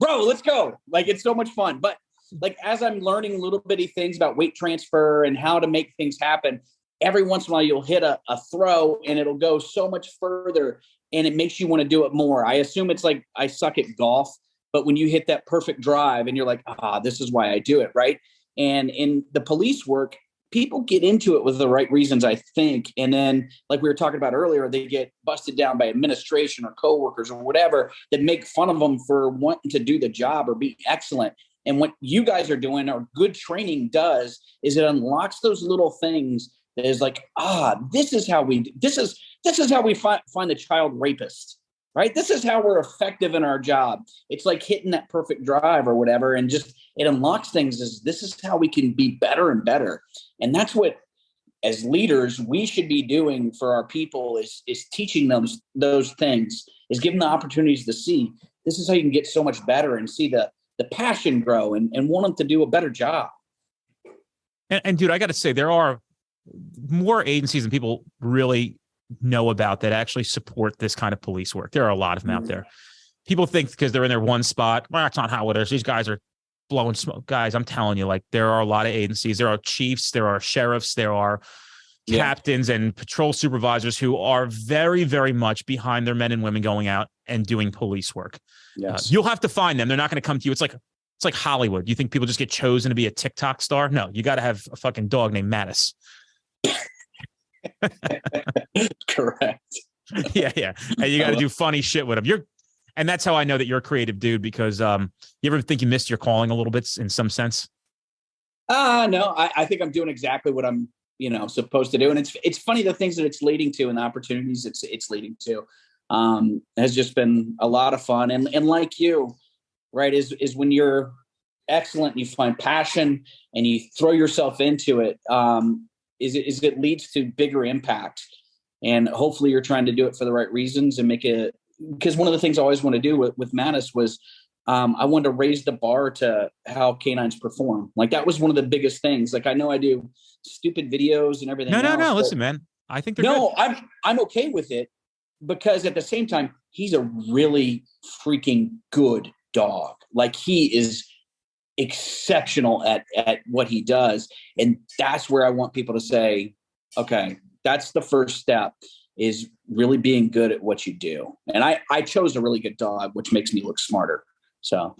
Bro, let's go. Like, it's so much fun. But like, as I'm learning little bitty things about weight transfer and how to make things happen, every once in a while you'll hit a throw and it'll go so much further and it makes you want to do it more. I assume it's like I suck at golf, but when you hit that perfect drive and you're like, this is why I do it, right? And in the police work, people get into it with the right reasons, I think. And then, like we were talking about earlier, they get busted down by administration or coworkers or whatever that make fun of them for wanting to do the job or be excellent. And what you guys are doing, or good training does, is it unlocks those little things that is like, this is how we find the child rapist, right? This is how we're effective in our job. It's like hitting that perfect drive or whatever, and just it unlocks things. This is how we can be better and better. And that's what, as leaders, we should be doing for our people is teaching them those things, is giving them the opportunities to see this is how you can get so much better and see the passion grow and want them to do a better job. And dude, I got to say, there are more agencies than people really know about that actually support this kind of police work. There are a lot of them out there. People think because they're in their one spot, well, that's not how it is. These guys are blowing smoke. Guys, I'm telling you, like, there are a lot of agencies. There are chiefs, there are sheriffs, there are captains and patrol supervisors who are very, very much behind their men and women going out and doing police work. Yes. You'll have to find them. They're not going to come to you. It's like Hollywood. You think people just get chosen to be a TikTok star? No, you got to have a fucking dog named Mattis. Correct. Yeah. And you got to do funny shit with them. And that's how I know that you're a creative dude, because you ever think you missed your calling a little bit in some sense? No, I think I'm doing exactly what I'm, supposed to do. And it's funny, the things that it's leading to and the opportunities it's leading to has just been a lot of fun. And like you, right, is when you're excellent and you find passion and you throw yourself into it, is it leads to bigger impact. And hopefully you're trying to do it for the right reasons and make it, because one of the things I always want to do with Mattis was I wanted to raise the bar to how canines perform. Like, that was one of the biggest things. Like, I know I do stupid videos and everything. No. Listen, man, I think they're good. I'm okay with it, because at the same time, he's a really freaking good dog. Like, he is exceptional at what he does. And that's where I want people to say, okay, that's the first step, is really being good at what you do. And I chose a really good dog, which makes me look smarter. So,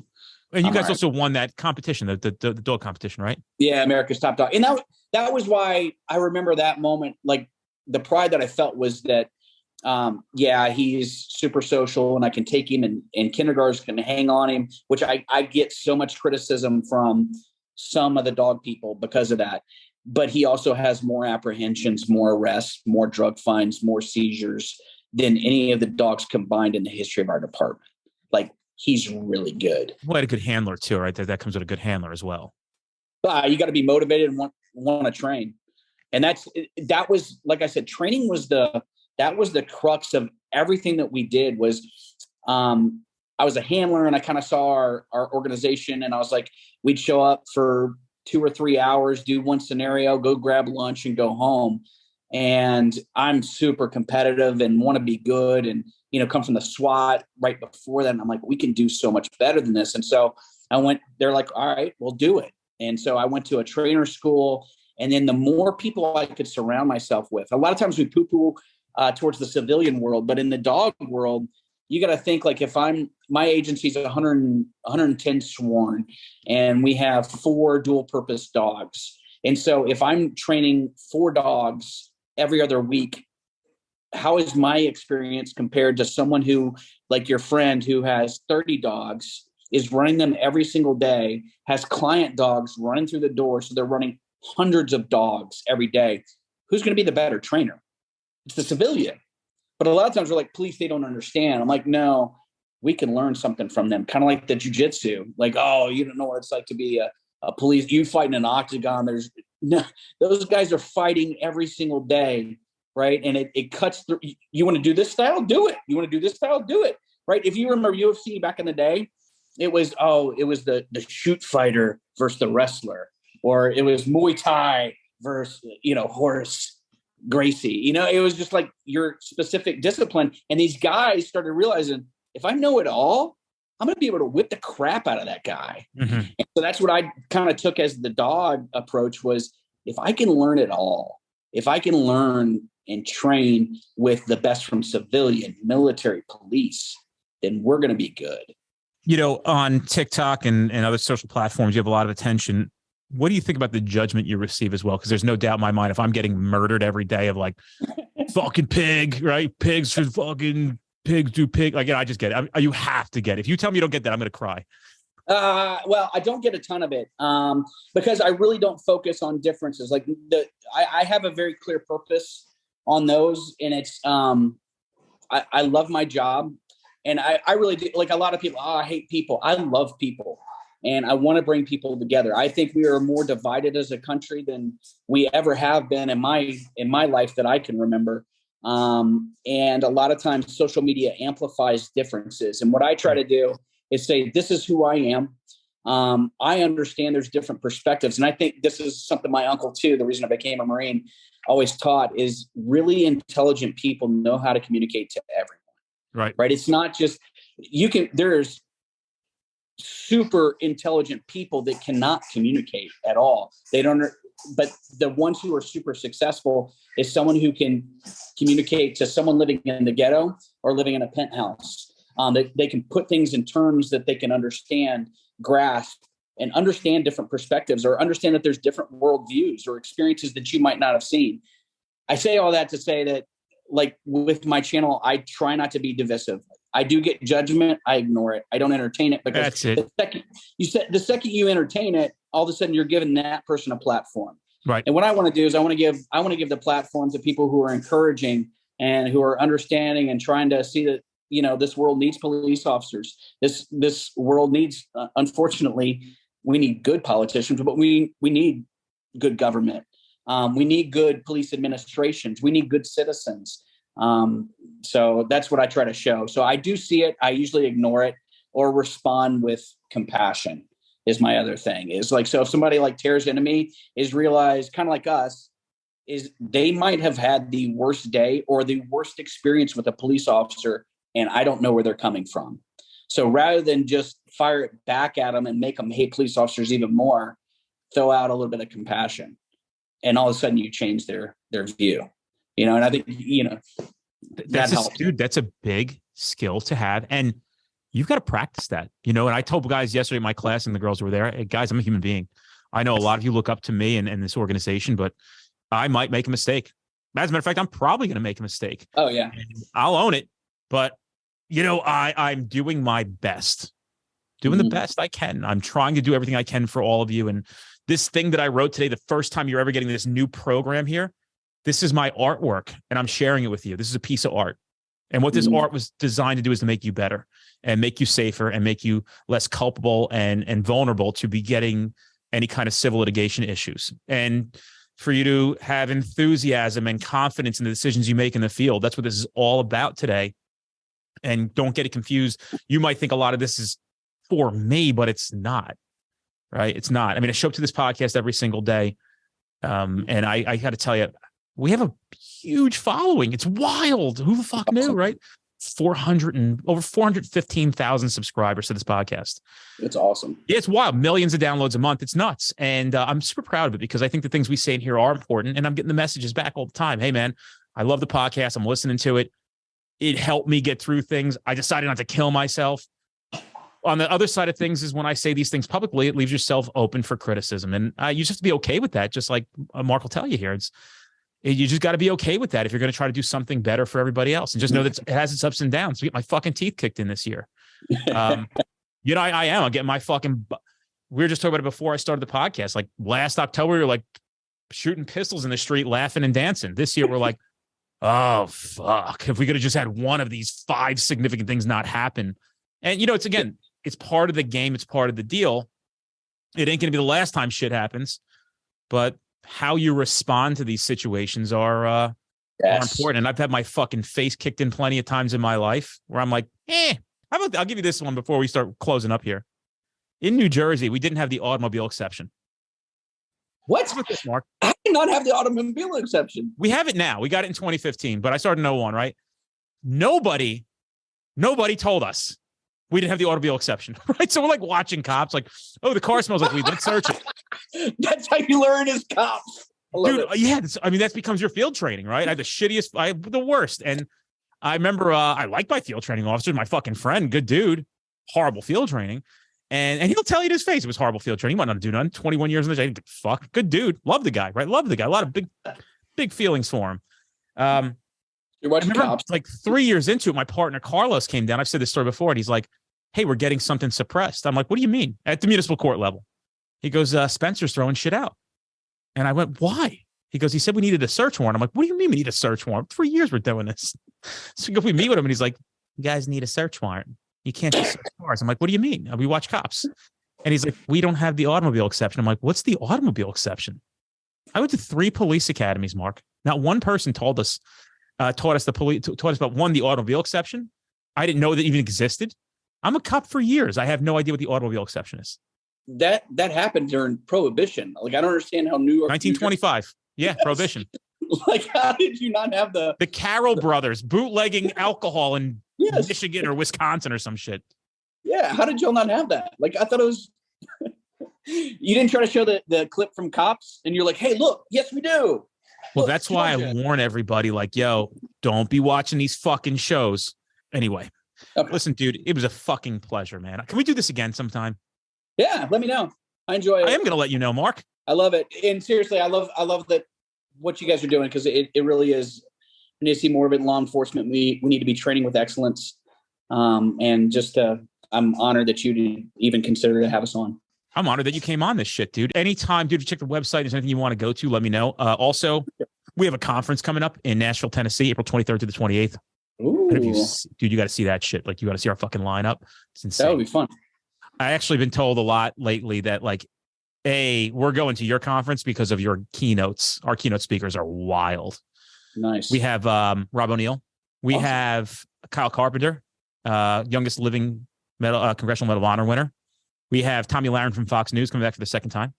and you guys also won that competition, the dog competition, right? Yeah, America's Top Dog. And that was why I remember that moment. Like, the pride that I felt was that, he's super social and I can take him, and kindergartners can hang on him, which I get so much criticism from some of the dog people because of that. But he also has more apprehensions, more arrests, more drug fines, more seizures than any of the dogs combined in the history of our department. Like, he's really good. Well, had a good handler too, right? That comes with a good handler as well. You got to be motivated and want to train. And that was, like I said, training was the crux of everything that we did. Was I was a handler, and I kind of saw our organization, and I was like, we'd show up for 2 or 3 hours, do one scenario, go grab lunch and go home. And I'm super competitive and want to be good, and, come from the SWAT right before that. And I'm like, we can do so much better than this. And so they're like, all right, we'll do it. And so I went to a trainer school, and then the more people I could surround myself with, a lot of times we poo-poo towards the civilian world, but in the dog world, you got to think, like, if my agency's 110 sworn, and we have 4 dual purpose dogs. And so if I'm training 4 dogs every other week, how is my experience compared to someone who, like your friend, who has 30 dogs, is running them every single day, has client dogs running through the door. So they're running hundreds of dogs every day. Who's going to be the better trainer? It's the civilian. But a lot of times we're like, police, they don't understand. I'm like, no, we can learn something from them. Kind of like the jujitsu. Like, oh, you don't know what it's like to be a police. You fight in an octagon. Those guys are fighting every single day, right? And it cuts through. You want to do this style? Do it. You want to do this style? Do it, right? If you remember UFC back in the day, it was the shoot fighter versus the wrestler, or it was Muay Thai versus, Horace Gracie. It was just like your specific discipline. And these guys started realizing, if I know it all, I'm going to be able to whip the crap out of that guy. Mm-hmm. And so that's what I kind of took as the dog approach, was, if I can learn it all, if I can learn and train with the best from civilian, military, police, then we're going to be good. On TikTok and other social platforms, you have a lot of attention. What do you think about the judgment you receive as well? Because there's no doubt in my mind, if I'm getting murdered every day of, like, fucking pig, right? Pigs should fucking pigs do pig. Like, I just get it. You have to get it. If you tell me you don't get that, I'm going to cry. Well, I don't get a ton of it because I really don't focus on differences. Like, I have a very clear purpose on those, and it's I love my job, and I really do. Like, a lot of people, I hate people. I love people. And I want to bring people together. I think we are more divided as a country than we ever have been in my life that I can remember. And a lot of times social media amplifies differences. And what I try to do is say, this is who I am. I understand there's different perspectives. And I think this is something my uncle too, the reason I became a Marine, always taught, is really intelligent people know how to communicate to everyone. Right. Right. It's not just, super intelligent people that cannot communicate at all. They don't, but the ones who are super successful is someone who can communicate to someone living in the ghetto or living in a penthouse. They can put things in terms that they can understand, grasp, and understand different perspectives, or understand that there's different worldviews or experiences that you might not have seen. I say all that to say that, like with my channel, I try not to be divisive. I do get judgment. I ignore it. I don't entertain it, because that's it. The second you entertain it, all of a sudden you're giving that person a platform. Right. And what I want to do is I want to give the platform to people who are encouraging and who are understanding and trying to see that, you know, this world needs police officers. This world needs, unfortunately, we need good politicians, but we need good government. We need good police administrations. We need good citizens. So that's what I try to show. So I do see it. I usually ignore it or respond with compassion is my other thing. Is like, so if somebody like tears into me, is realized kind of like us, is they might have had the worst day or the worst experience with a police officer, and I don't know where they're coming from. So rather than just fire it back at them and make them hate police officers even more, throw out a little bit of compassion, and all of a sudden you change their view, you know. And I think, you know, that helps. Dude, that's a big skill to have. And you've got to practice that, you know. And I told guys yesterday in my class, and the girls were there, hey, guys, I'm a human being. I know a lot of you look up to me and this organization, but I might make a mistake. As a matter of fact, I'm probably going to make a mistake. Oh, yeah. And I'll own it. But, you know, I'm doing my best, doing the best I can. I'm trying to do everything I can for all of you. And this thing that I wrote today, the first time you're ever getting this new program here, this is my artwork, and I'm sharing it with you. This is a piece of art. And what this art was designed to do is to make you better and make you safer and make you less culpable and vulnerable to be getting any kind of civil litigation issues. And for you to have enthusiasm and confidence in the decisions you make in the field. That's what this is all about today. And don't get it confused. You might think a lot of this is for me, but it's not, right? It's not. I mean, I show up to this podcast every single day. And I got to tell you, we have a huge following. It's wild. Who the fuck knew, right? Over 415,000 subscribers to this podcast. It's awesome. Yeah, it's wild. Millions of downloads a month. It's nuts. And I'm super proud of it, because I think the things we say in here are important, and I'm getting the messages back all the time. Hey, man, I love the podcast. I'm listening to it. It helped me get through things. I decided not to kill myself. On the other side of things is when I say these things publicly, it leaves yourself open for criticism. And you just have to be okay with that. Just like Mark will tell you here. You just got to be okay with that if you're going to try to do something better for everybody else, and just know that it has its ups and downs. We get my fucking teeth kicked in this year. You know, I am. I'm getting my fucking. We were just talking about it before I started the podcast. Like last October, we were like shooting pistols in the street, laughing and dancing. This year, we're like, oh fuck! If we could have just had one of these 5 significant things not happen, and you know, it's part of the game. It's part of the deal. It ain't going to be the last time shit happens, but how you respond to these situations are important. And I've had my fucking face kicked in plenty of times in my life where I'm like, I'll give you this one before we start closing up here. In New Jersey, we didn't have the automobile exception. What's with this, Mark? I did not have the automobile exception. We have it now. We got it in 2015, but I started in 01, right? Nobody told us we didn't have the automobile exception, right? So we're like watching cops, like, oh, the car smells like weed. Let's search it. That's how you learn as cops. Dude, yeah. That becomes your field training, right? I had the worst. And I remember I liked my field training officer, my fucking friend, good dude, horrible field training. And he'll tell you to his face it was horrible field training. He might not do none. 21 years in the day, fuck, good dude. Love the guy, right? Love the guy. A lot of big feelings for him. You're watching cops. Like 3 years into it, my partner Carlos came down. I've said this story before, and he's like, hey, we're getting something suppressed. I'm like, what do you mean? At the municipal court level. He goes, Spencer's throwing shit out. And I went, why? He goes, he said we needed a search warrant. I'm like, what do you mean we need a search warrant? 3 years we're doing this. So we meet with him, and he's like, you guys need a search warrant. You can't just search cars. I'm like, what do you mean? We watch cops. And he's like, we don't have the automobile exception. I'm like, what's the automobile exception? I went to 3 police academies, Mark. Not one person taught us about the automobile exception. I didn't know that even existed. I'm a cop for years. I have no idea what the automobile exception is. That happened during Prohibition. Like, I don't understand how New York. 1925. Yeah, yes. Prohibition. Like, how did you not have the Carroll brothers bootlegging alcohol in Michigan or Wisconsin or some shit? Yeah, how did y'all not have that? Like, I thought it was. You didn't try to show the clip from Cops, and you're like, "Hey, look, yes, we do." Well, Look, that's why I Georgia. warn everybody, like, yo, don't be watching these fucking shows. Anyway, Okay. listen, dude, it was a fucking pleasure, man. Can we do this again sometime? Yeah, let me know. I enjoy it. I am going to let you know, Mark. I love it, and seriously, I love that what you guys are doing, because it really is. We need to see more of it in law enforcement. We need to be training with excellence, and just I'm honored that you did even consider to have us on. I'm honored that you came on this shit, dude. Anytime, dude, check the website. If there's anything you want to go to, let me know. Also, we have a conference coming up in Nashville, Tennessee, April 23rd to the 28th. Ooh, Dude, you got to see that shit. Like, you got to see our fucking lineup. It's insane. that would be fun. I actually been told a lot lately that, like, we're going to your conference because of your keynotes. Our keynote speakers are wild. Nice. We have Rob O'Neill. We have Kyle Carpenter, youngest living Congressional Medal of Honor winner. We have Tommy Lahren from Fox News coming back for the second time.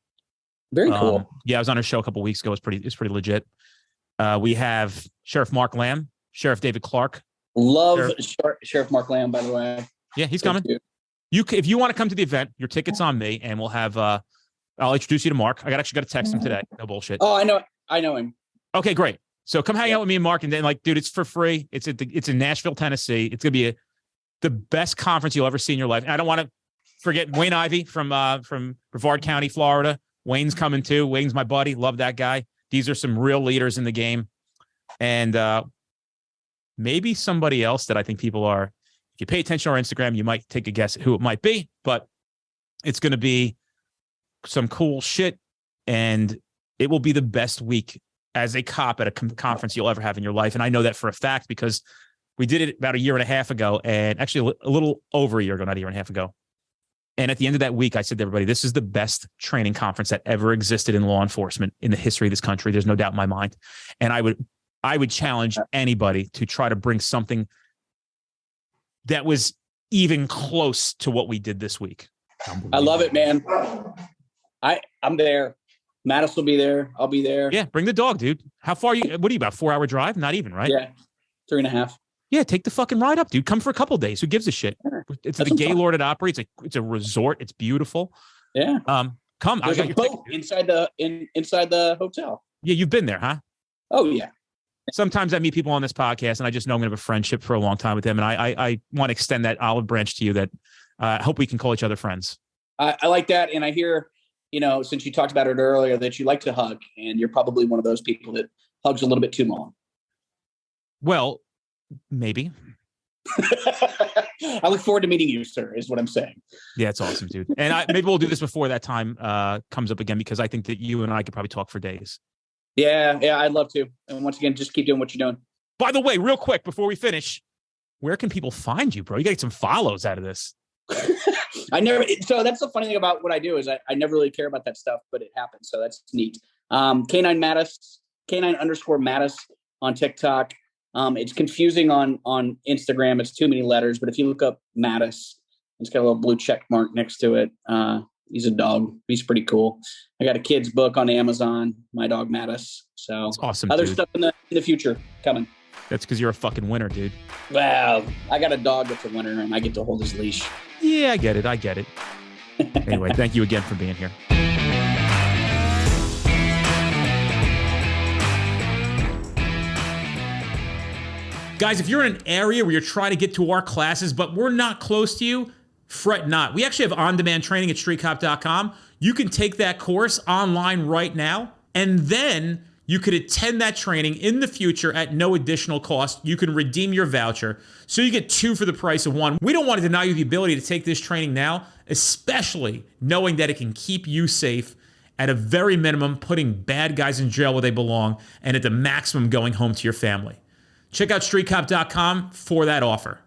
Very cool. Yeah, I was on her show a couple of weeks ago. It's pretty legit. We have Sheriff Mark Lamb, Sheriff David Clark. Love Sheriff Mark Lamb, by the way. Yeah, he's coming. If you want to come to the event, your ticket's on me, and we'll have. I'll introduce you to Mark. I actually got to text him today. No bullshit. Oh, I know him. Okay, great. So come hang out with me and Mark, and then, like, dude, it's for free. It's in Nashville, Tennessee. It's gonna be the best conference you'll ever see in your life. And I don't want to forget Wayne Ivey from Brevard County, Florida. Wayne's coming too. Wayne's my buddy. Love that guy. These are some real leaders in the game, and maybe somebody else that I think people are. If you pay attention to our Instagram, you might take a guess at who it might be. But it's going to be some cool shit, and it will be the best week as a cop at a conference you'll ever have in your life. And I know that for a fact because we did it about a year and a half ago, and actually a little over a year ago, not a year and a half ago. And at the end of that week, I said to everybody, this is the best training conference that ever existed in law enforcement in the history of this country. There's no doubt in my mind. And I would challenge anybody to try to bring something that was even close to what we did this week. I love it, man. I'm there. Mattis will be there. I'll be there. Yeah, bring the dog, dude. How far what are you, about 4-hour drive? Not even, right? Yeah, 3.5. Yeah, take the fucking ride up, dude. Come for a couple of days. Who gives a shit? It's the Gaylord at Opry. It's a resort. It's beautiful. Yeah. Come. There's I got a your boat inside the hotel. Yeah, you've been there, huh? Oh yeah. Sometimes I meet people on this podcast, and I just know I'm going to have a friendship for a long time with them, and I want to extend that olive branch to you. That I hope we can call each other friends. I like that, and I hear, since you talked about it earlier, that you like to hug, and you're probably one of those people that hugs a little bit too long. Well, maybe. I look forward to meeting you, sir, is what I'm saying. Yeah, it's awesome, dude. And maybe we'll do this before that time comes up again, because I think that you and I could probably talk for days. Yeah, I'd love to. And once again, just keep doing what you're doing. By the way, real quick before we finish, where can people find you, bro? You got to get some follows out of this. So that's the funny thing about what I do is I never really care about that stuff, but it happens. So that's neat. K9 Mattis, K9_Mattis on TikTok. It's confusing on Instagram. It's too many letters, but if you look up Mattis, it's got a little blue check mark next to it. He's a dog. He's pretty cool. I got a kid's book on Amazon, My Dog Mattis. So that's awesome. Other dude. stuff in the future coming. That's because you're a fucking winner, dude. Well, I got a dog that's a winner, and I get to hold his leash. Yeah, I get it. Anyway, thank you again for being here. Guys, if you're in an area where you're trying to get to our classes, but we're not close to you, fret not. We actually have on-demand training at streetcop.com. You can take that course online right now, and then you could attend that training in the future at no additional cost. You can redeem your voucher, so you get 2 for the price of 1. We don't want to deny you the ability to take this training now, especially knowing that it can keep you safe, at a very minimum, putting bad guys in jail where they belong, and at the maximum, going home to your family. Check out streetcop.com for that offer.